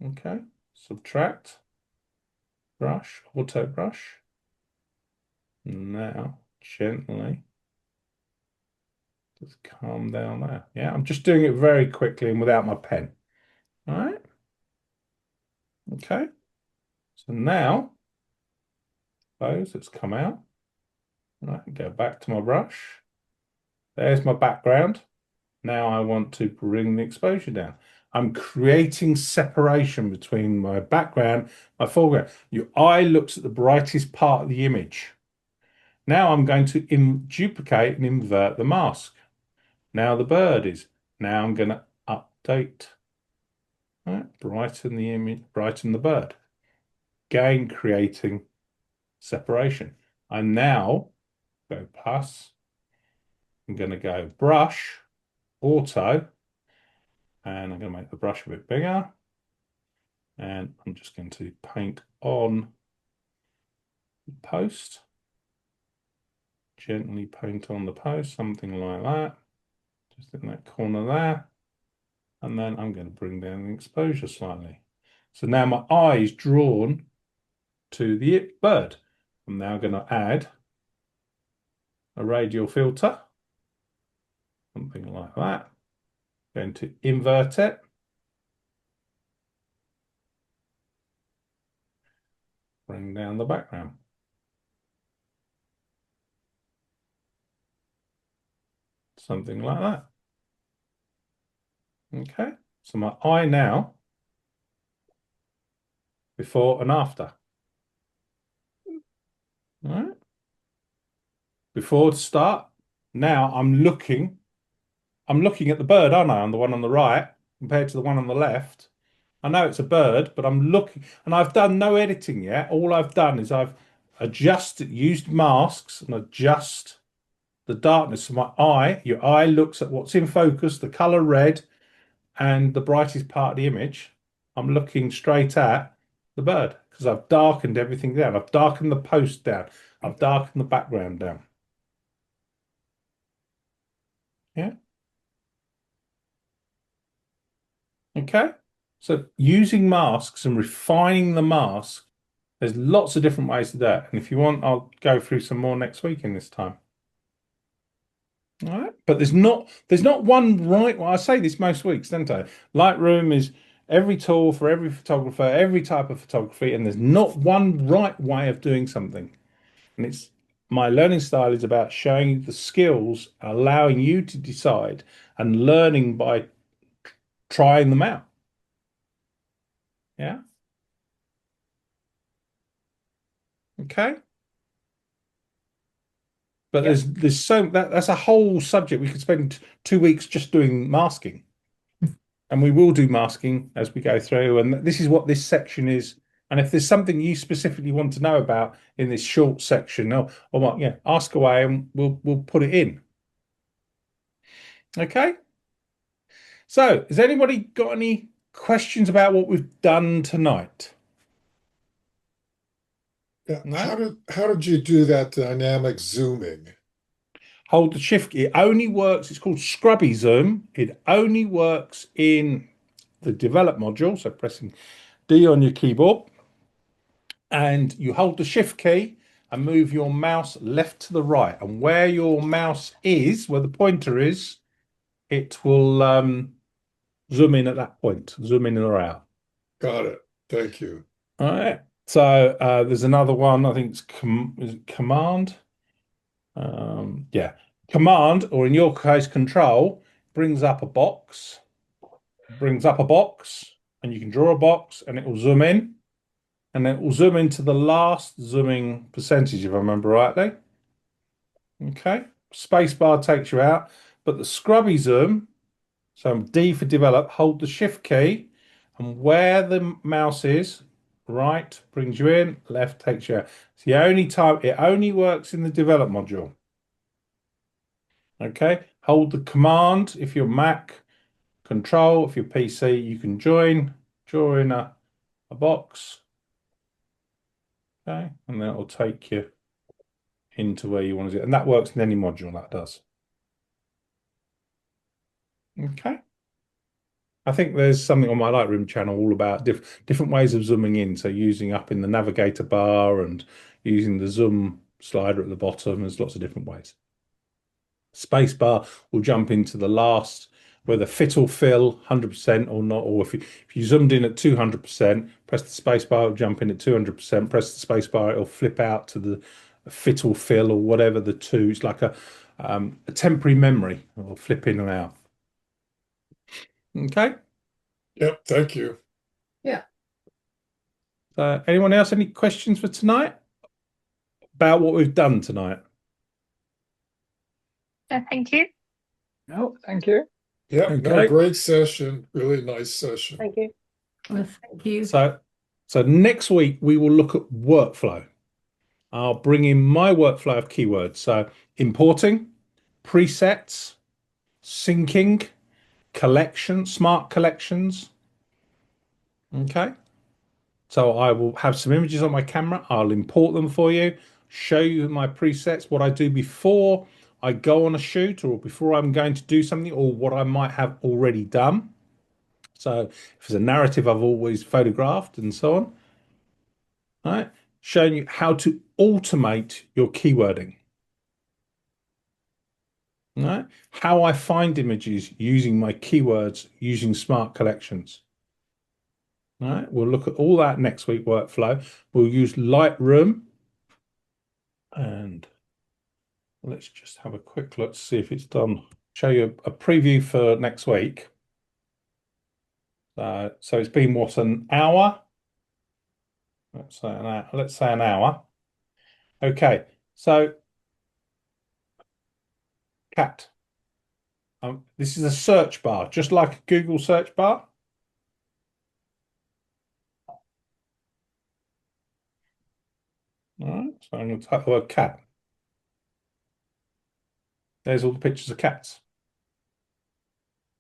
Okay, subtract, brush, auto brush. Now, gently, just calm down there. Yeah, I'm just doing it very quickly and without my pen. All right. Okay. So now, suppose it's come out. All right, go back to my brush. There's my background. Now I want to bring the exposure down. I'm creating separation between my background, my foreground. Your eye looks at the brightest part of the image. Now I'm going to duplicate and invert the mask. Now the bird is. Now I'm going to update. Right, brighten the image, brighten the bird. Again, creating separation. I now go plus. I'm going to go brush, auto, and I'm going to make the brush a bit bigger. And I'm just going to paint on the post. Gently paint on the post, something like that. Just in that corner there. And then I'm going to bring down the exposure slightly. So now my eye is drawn to the bird. I'm now going to add a radial filter, something like that. Going to invert it. Bring down the background. Something like that. Okay, so my eye now, before and after. All right. Before to start, now I'm looking at the bird, aren't I, on the one on the right compared to the one on the left. I know it's a bird, but I'm looking, and I've done no editing yet. All I've done is I've used masks and adjust the darkness of my eye. Your eye looks at what's in focus, the color red, and the brightest part of the image. I'm looking straight at the bird because I've darkened everything down. I've darkened the post down. I've darkened the background down. Yeah. Okay. So using masks and refining the mask, there's lots of different ways to do it. And if you want, I'll go through some more next week in this time. All right. But there's not one right. Well, I say this most weeks, don't I? Lightroom is every tool for every photographer, every type of photography, and there's not one right way of doing something. And it's my learning style is about showing you the skills, allowing you to decide and learning by trying them out. Yeah. Okay. But Yep. there's so that's a whole subject. We could spend 2 weeks just doing masking, and we will do masking as we go through. And this is what this section is. And if there's something you specifically want to know about in this short section, or what, yeah, ask away, and we'll put it in. Okay. So, has anybody got any questions about what we've done tonight? Yeah. No? How did you do that dynamic zooming? Hold the shift key. It only works, it's called scrubby zoom. It only works in the develop module. So pressing D on your keyboard, and you hold the shift key and move your mouse left to the right. And where your mouse is, where the pointer is, it will zoom in at that point, zoom in or out. Got it. Thank you. All right. So there's another one. I think it's is it command. Yeah, command, or in your case, control, brings up a box, and you can draw a box, and it will zoom in, and it will zoom into the last zooming percentage, if I remember rightly. Okay, spacebar takes you out, but the scrubby zoom. So D for develop. Hold the shift key, and where the mouse is, right brings you in, left takes you out. It's the only time it only works in the develop module. Okay, hold the command if you're Mac, control if you're PC. You can draw in a box. Okay, and that will take you into where you want to do it. And that works in any module, that does. Okay. I think there's something on my Lightroom channel all about different ways of zooming in. So using up in the navigator bar and using the zoom slider at the bottom. There's lots of different ways. Spacebar will jump into the last, whether fit or fill 100% or not, or if you zoomed in at 200%, press the spacebar, it'll jump in at 200%, press the spacebar, it'll flip out to the fit or fill or whatever the two. It's like a temporary memory. It'll flip in and out. Okay. Yep. Thank you. Yeah. Anyone else, any questions for tonight about what we've done tonight? Thank you. No, thank you. Yep. Okay. No, great session. Really nice session. Thank you. Well, thank you. So next week we will look at workflow. I'll bring in my workflow of keywords. So importing, presets, syncing, collection, smart collections. Okay. So I will have some images on my camera. I'll import them for you, show you my presets, what I do before I go on a shoot or before I'm going to do something, or what I might have already done. So if there's a narrative I've always photographed and so on. All right. Showing you how to automate your keywording. All right. How I find images using my keywords, using smart collections. All right. We'll look at all that next week, workflow. We'll use Lightroom. And let's just have a quick look to see if it's done. Show you a preview for next week. So it's been what, an hour? Let's say an hour. Okay, so cat. This is a search bar, just like a Google search bar. All right, so I'm going to type the word cat. There's all the pictures of cats.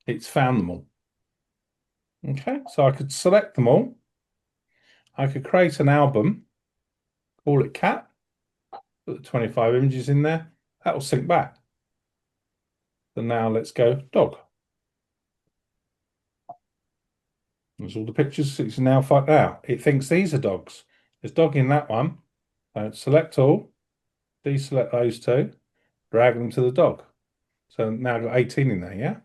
It's found them all. Okay, so I could select them all. I could create an album, call it cat, put the 25 images in there. That will sync back. So now let's go dog. There's all the pictures. It's now found out. It thinks these are dogs. There's dog in that one. So select all, deselect those two, drag them to the dog. So now I've got 18 in there, yeah?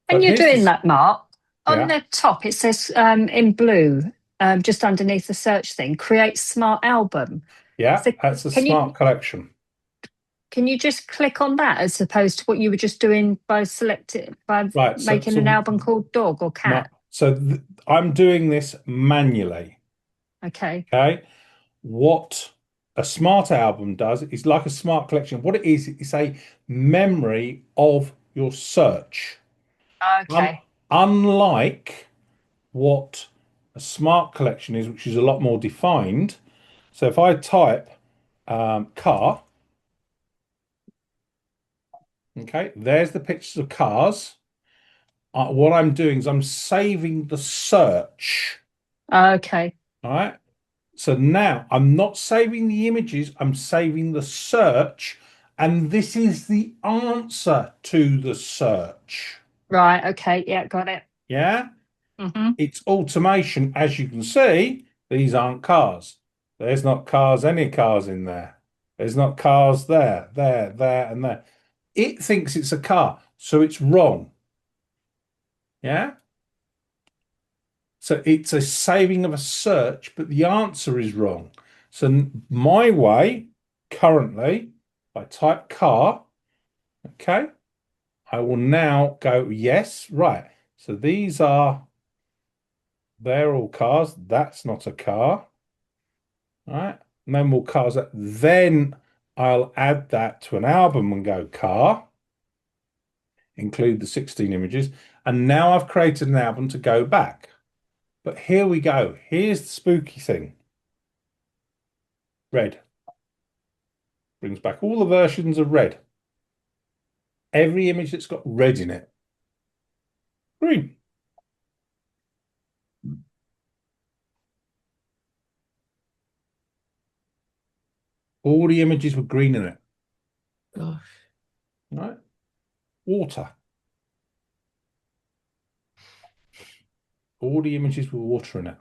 When But you're here's doing the- that, Mark, on Yeah. the top it says in blue, just underneath the search thing, create smart album. Yeah, So that's a can smart collection. Can you just click on that as opposed to what you were just doing by Right, making an album called dog or cat? So I'm doing this manually. Okay. Okay. What a smart album does is like a smart collection. What it is, it's a memory of your search. Okay. Unlike what a smart collection is, which is a lot more defined. So if I type car, okay, there's the pictures of cars. What I'm doing is I'm saving the search. Okay. All right. So now I'm not saving the images, I'm saving the search. And this is the answer to the search. Right. Okay. Yeah, got it. Yeah. Hmm. It's automation. As you can see, these aren't cars. There's not cars, any cars in there. There's not cars there, there, and there. It thinks it's a car, so it's wrong. Yeah. So it's a saving of a search, but the answer is wrong. So my way currently, if I type car, okay, I will now go, yes, right. So they're all cars. That's not a car. All right. No more cars. Then I'll add that to an album and go car, include the 16 images. And now I've created an album to go back. But here we go. Here's the spooky thing. Red. Brings back all the versions of red. Every image that's got red in it. Green. All the images were green in it. Gosh. Right? Water. All the images with water in it.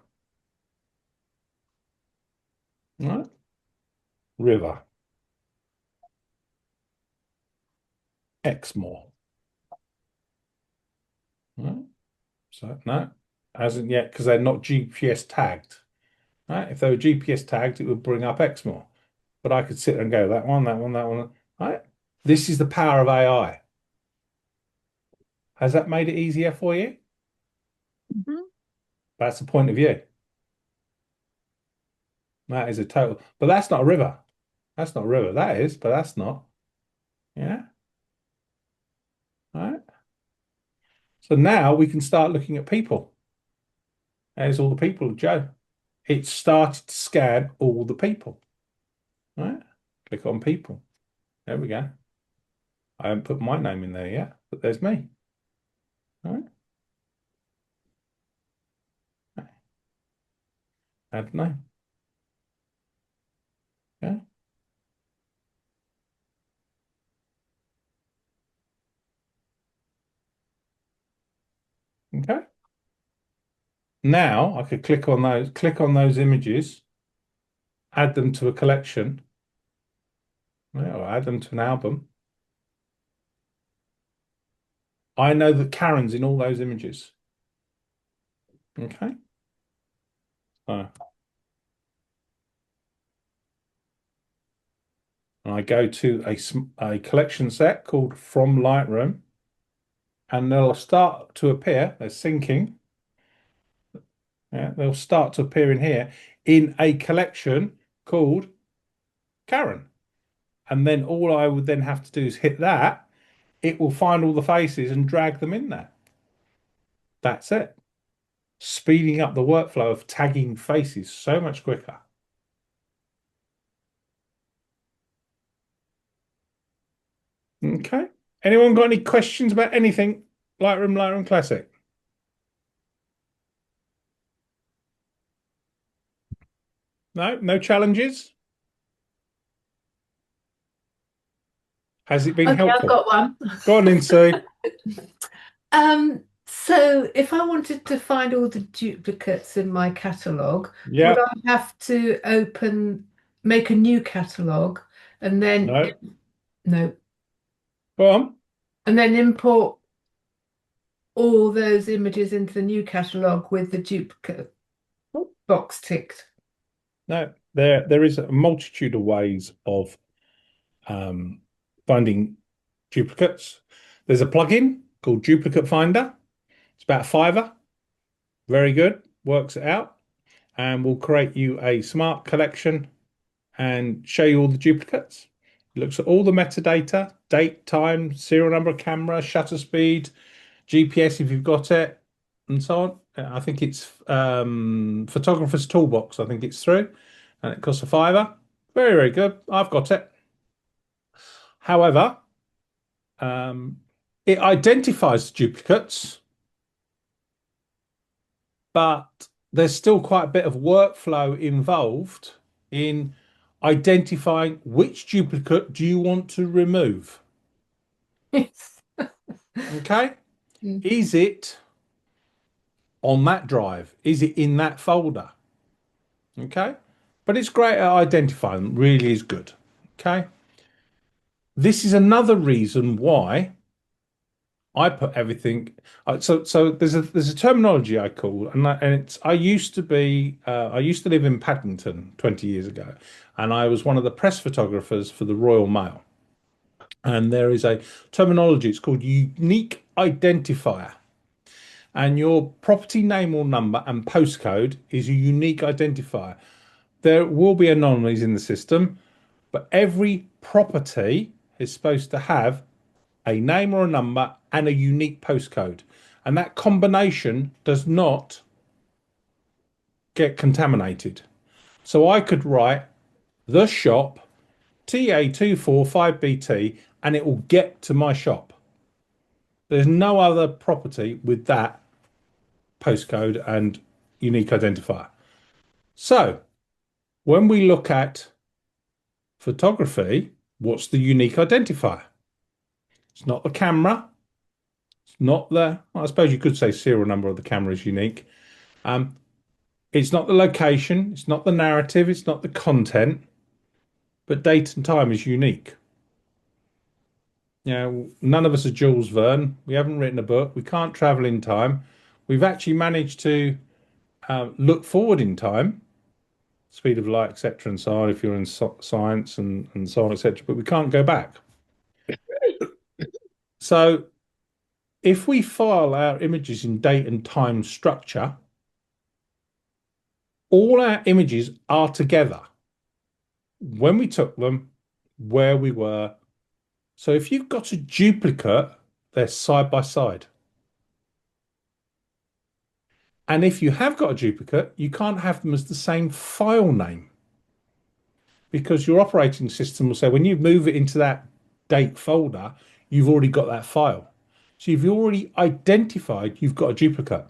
Right? River. Exmoor. Right? So no, hasn't yet because they're not GPS tagged. Right? If they were GPS tagged, it would bring up Exmoor. But I could sit there and go that one, that one, that one. Right? This is the power of AI. Has that made it easier for you? Hmm. That's the point of view. That is a total, but that's not a river. That's not a river. That is, but that's not. Yeah. All right. So now we can start looking at people. There's all the people of Joe. It started to scan all the people. All right. Click on people. There we go. I haven't put my name in there yet, but there's me. All right. Add name. Okay. Okay. Now I could click on those images, add them to a collection, or add them to an album. I know that Karen's in all those images. Okay. So I go to a collection set called From Lightroom, and they'll start to appear. They're syncing. Yeah, they'll start to appear in here in a collection called Karen. And then all I would then have to do is hit that. It will find all the faces and drag them in there. That's it. Speeding up the workflow of tagging faces so much quicker. Okay. Anyone got any questions about anything? Lightroom Classic. No, no challenges. Has it been Okay, I've helpful? got one. Go on in, Sue. So if I wanted to find all the duplicates in my catalogue, Yeah. would I have to make a new catalogue and then No. no, Go on. and then import all those images into the new catalogue with the duplicate box ticked? No. There is a multitude of ways of finding duplicates. There's a plugin called Duplicate Finder. It's about $5. Very good. Works it out. And will create you a smart collection and show you all the duplicates. It looks at all the metadata, date, time, serial number of camera, shutter speed, GPS if you've got it, and so on. I think it's Photographer's Toolbox. I think it's through, and it costs a fiver. Very, very good. I've got it. However, it identifies the duplicates, but there's still quite a bit of workflow involved in identifying which duplicate do you want to remove. Yes. Okay. Mm. Is it on that drive? Is it in that folder? Okay. But it's great at identifying them, really is good. Okay. This is another reason why I put everything. So there's a terminology I call, and I used to live in Paddington 20 years ago, and I was one of the press photographers for the Royal Mail. And there is a terminology. It's called unique identifier, and your property name or number and postcode is a unique identifier. There will be anomalies in the system, but every property is supposed to have a name or a number and a unique postcode. And that combination does not get contaminated. So I could write the shop TA245BT and it will get to my shop. There's no other property with that postcode and unique identifier. So when we look at photography, what's the unique identifier? It's not the camera. It's not the, well, I suppose you could say serial number of the camera is unique. It's not the location. It's not the narrative. It's not the content. But date and time is unique. You know, none of us are Jules Verne. We haven't written a book. We can't travel in time. We've actually managed to look forward in time, speed of light, etc., and so on, if you're in science and so on, etc., but we can't go back. So if we file our images in date and time structure, all our images are together when we took them, where we were. So if you've got a duplicate, they're side by side. And if you have got a duplicate, you can't have them as the same file name, because your operating system will say when you move it into that date folder, you've already got that file. So you've already identified you've got a duplicate.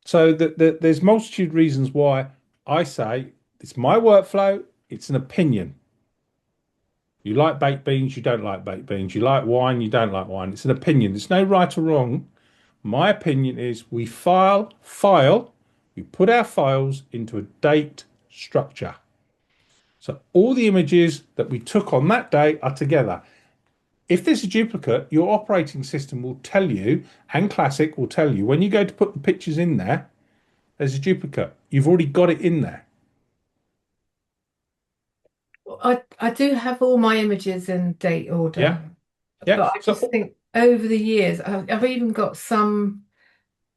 So there's multitude reasons why I say it's my workflow, it's an opinion. You like baked beans, you don't like baked beans. You like wine, you don't like wine. It's an opinion. There's no right or wrong. My opinion is we file, we put our files into a date structure. So all the images that we took on that day are together. If there's a duplicate, your operating system will tell you, and Classic will tell you, when you go to put the pictures in there, there's a duplicate. You've already got it in there. I do have all my images in date order. Yeah. Yeah. But I just think over the years, I've even got some,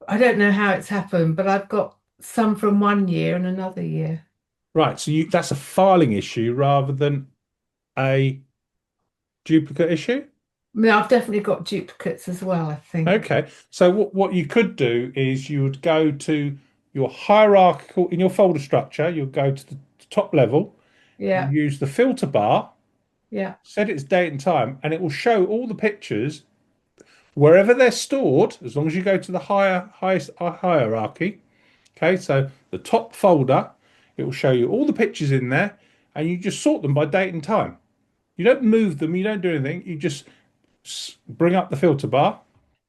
I don't know how it's happened, but I've got some from one year and another year. Right. So that's a filing issue rather than a duplicate issue. I mean, I've definitely got duplicates as well, I think. Okay. So what you could do is you would go to your hierarchical, in your folder structure, you'll go to the top level. Yeah. You use the filter bar, Yeah. set its date and time, and it will show all the pictures wherever they're stored, as long as you go to the highest hierarchy. Okay, so the top folder, it will show you all the pictures in there, and you just sort them by date and time. You don't move them, you don't do anything, you just bring up the filter bar.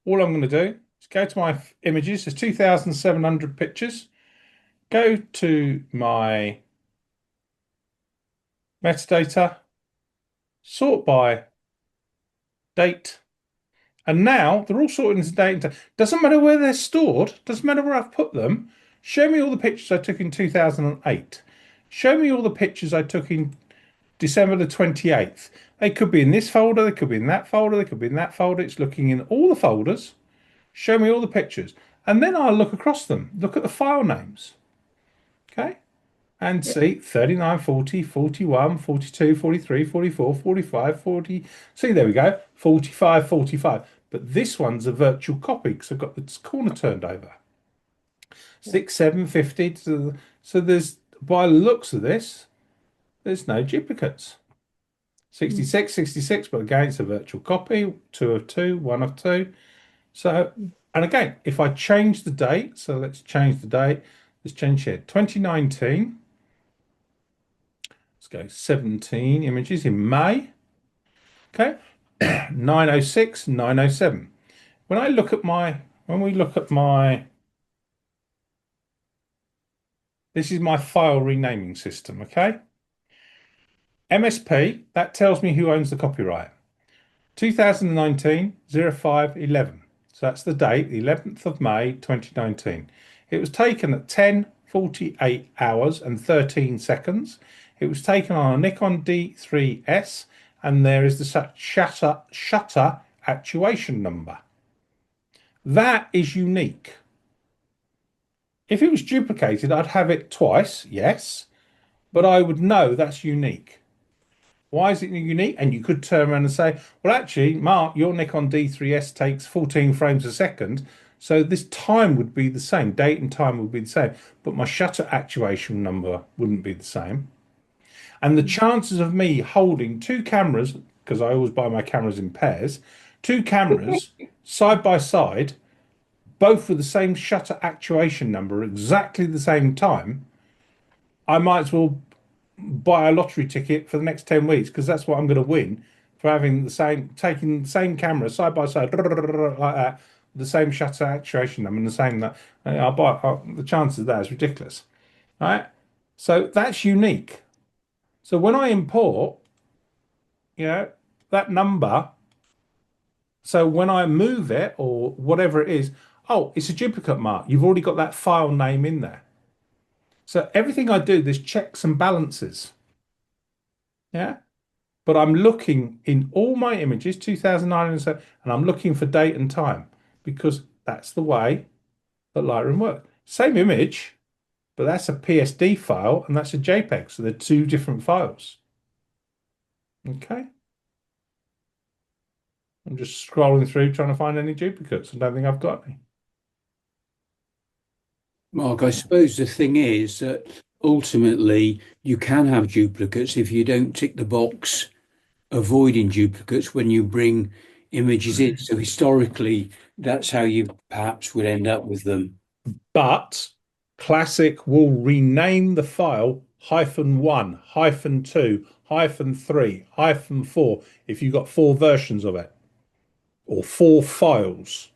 All I'm going to do is go to my images. There's 2,700 pictures. Go to my metadata, sort by date, and now they're all sorted into date and time. Doesn't matter where they're stored, doesn't matter where I've put them. Show me all the pictures I took in 2008. Show me all the pictures I took in December the 28th. They could be in this folder, they could be in that folder, they could be in that folder. It's looking in all the folders. Show me all the pictures. And then I'll look across them, look at the file names. Okay? and Yeah. see 39, 40, 41, 42, 43, 44, 45, 40. See, there we go, 45, 45. But this one's a virtual copy because I've got the corner turned over. 6, 7, 50. So there's, by the looks of this, there's no duplicates. 66, 66, but again, it's a virtual copy, 2 of 2, 1 of 2. So, and again, if I change the date, so let's change the date. Let's change here, 2019. Let's go 17 images in May. Okay, 906, 907. When we look at my, this is my file renaming system, okay? MSP, that tells me who owns the copyright. 2019 0511. So that's the date, the 11th of May 2019. It was taken at 10:48 hours and 13 seconds. It was taken on a Nikon D3S, and there is the shutter actuation number. That is unique. If it was duplicated, I'd have it twice, yes, but I would know that's unique. Why is it unique? And you could turn around and say, well, actually, Mark, your Nikon D3S takes 14 frames a second. So this time would be the same. Date and time would be the same. But my shutter actuation number wouldn't be the same. And the chances of me holding two cameras, because I always buy my cameras in pairs, two cameras side by side, both with the same shutter actuation number, exactly the same time, I might as well buy a lottery ticket for the next 10 weeks because that's what I'm going to win for having taking the same camera side by side like that, the same shutter actuation number and the same that the chances of that is ridiculous, right? So that's unique. So when I import, you know, that number, so when I move it or whatever it is, oh, it's a duplicate mark. You've already got that file name in there. So everything I do, there's checks and balances. Yeah. But I'm looking in all my images, 2009 and so, and I'm looking for date and time because that's the way that Lightroom works. Same image, but that's a PSD file and that's a JPEG. So they're two different files. Okay. I'm just scrolling through trying to find any duplicates. I don't think I've got any. Mark, I suppose the thing is that ultimately you can have duplicates if you don't tick the box avoiding duplicates when you bring images in. So historically, that's how you perhaps would end up with them. But Classic will rename the file -1, -2, -3, -4 if you've got four versions of it or four files.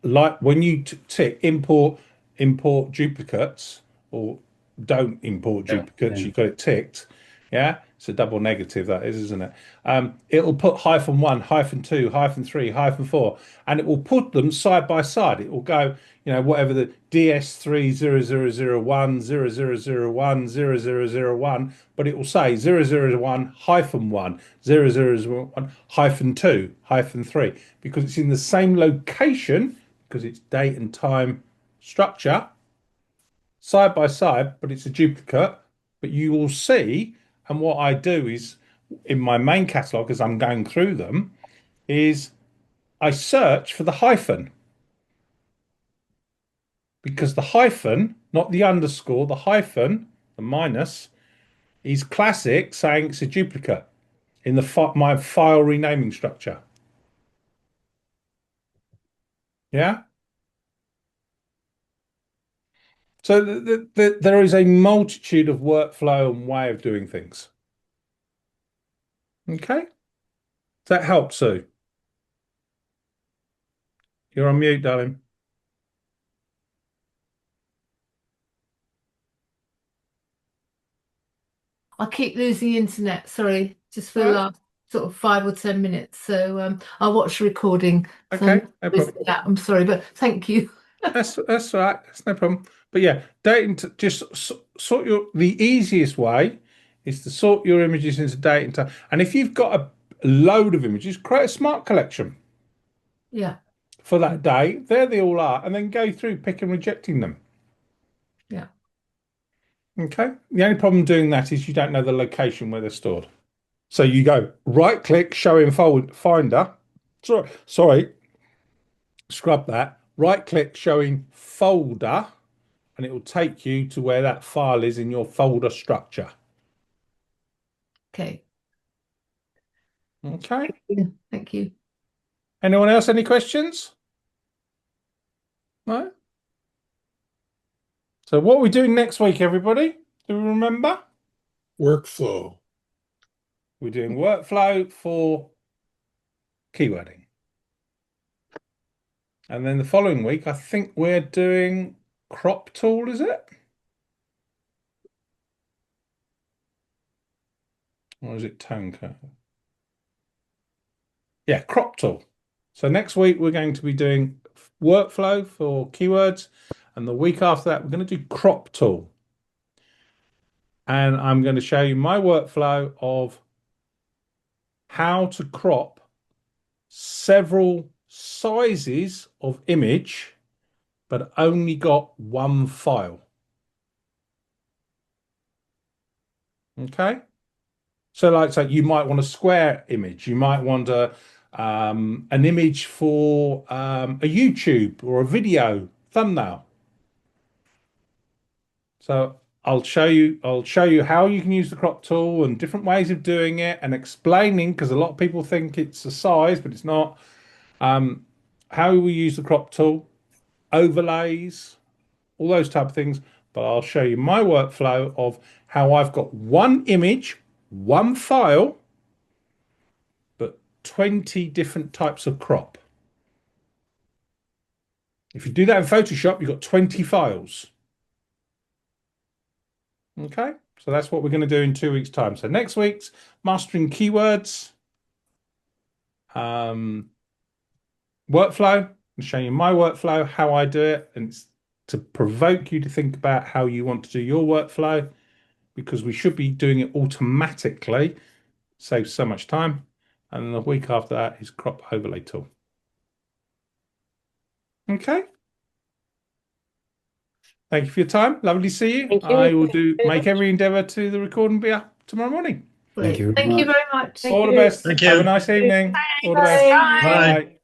Like when you tick import duplicates or don't import duplicates, Yeah. you've got it ticked. Yeah, it's a double negative that is, isn't it? It'll put -1, -2, -3, -4, and it will put them side by side. It will go, whatever the DS30001 0001 0001, but it will say 001 -1 0001 -2 -3 because it's in the same location because it's date and time structure side by side, but it's a duplicate. But you will see, and what I do is in my main catalog as I'm going through them, is I search for the hyphen because the hyphen, not the underscore, the hyphen, the minus, is classic saying it's a duplicate in my file renaming structure. Yeah. So there is a multitude of workflow and way of doing things. Okay. Does that help, Sue? You're on mute, darling. I keep losing internet. Sorry, just for the Right. last sort of 5 or 10 minutes. So I'll watch the recording. So Okay, no problem. I'm sorry, but thank you. That's all right. That's no problem. But yeah, just sort the easiest way is to sort your images into date and time. And if you've got a load of images, create a smart collection Yeah, for that day. There they all are, and then go through pick and rejecting them. yeah. Okay. The only problem doing that is you don't know the location where they're stored. So you go right click, show in finder. Sorry, scrub that. Right click, showing folder, and it will take you to where that file is in your folder structure. Okay. Okay. Thank you. Anyone else? Any questions? No? So what are we doing next week, everybody? Do we remember? Workflow. We're doing workflow for keywording. And then the following week, I think we're doing crop tool, is it? Or is it tone curve? Yeah, crop tool. So next week, we're going to be doing workflow for keywords. And the week after that, we're going to do crop tool. And I'm going to show you my workflow of how to crop several sizes of image, but only got one file. Okay. So like, so you might want a square image. You might want an image for a YouTube or a video thumbnail. So I'll show you how you can use the crop tool and different ways of doing it and explaining, because a lot of people think it's a size, but it's not. How we use the crop tool, overlays, all those type of things. But I'll show you my workflow of how I've got one image, one file, but 20 different types of crop. If you do that in Photoshop, you've got 20 files. Okay, so that's what we're going to do in 2 weeks' time. So next week's mastering keywords, workflow. I'm showing you my workflow, how I do it, and it's to provoke you to think about how you want to do your workflow, because we should be doing it automatically. Saves so much time. And the week after that is crop overlay tool. Okay. Thank you for your time. Lovely to see you. Thank you. I will Very make much. every endeavour to the recording be up tomorrow morning. Thank you very Thank you much. very much. All the best. Thank Have you. a nice evening. All the Bye. best. Bye. Bye. Bye.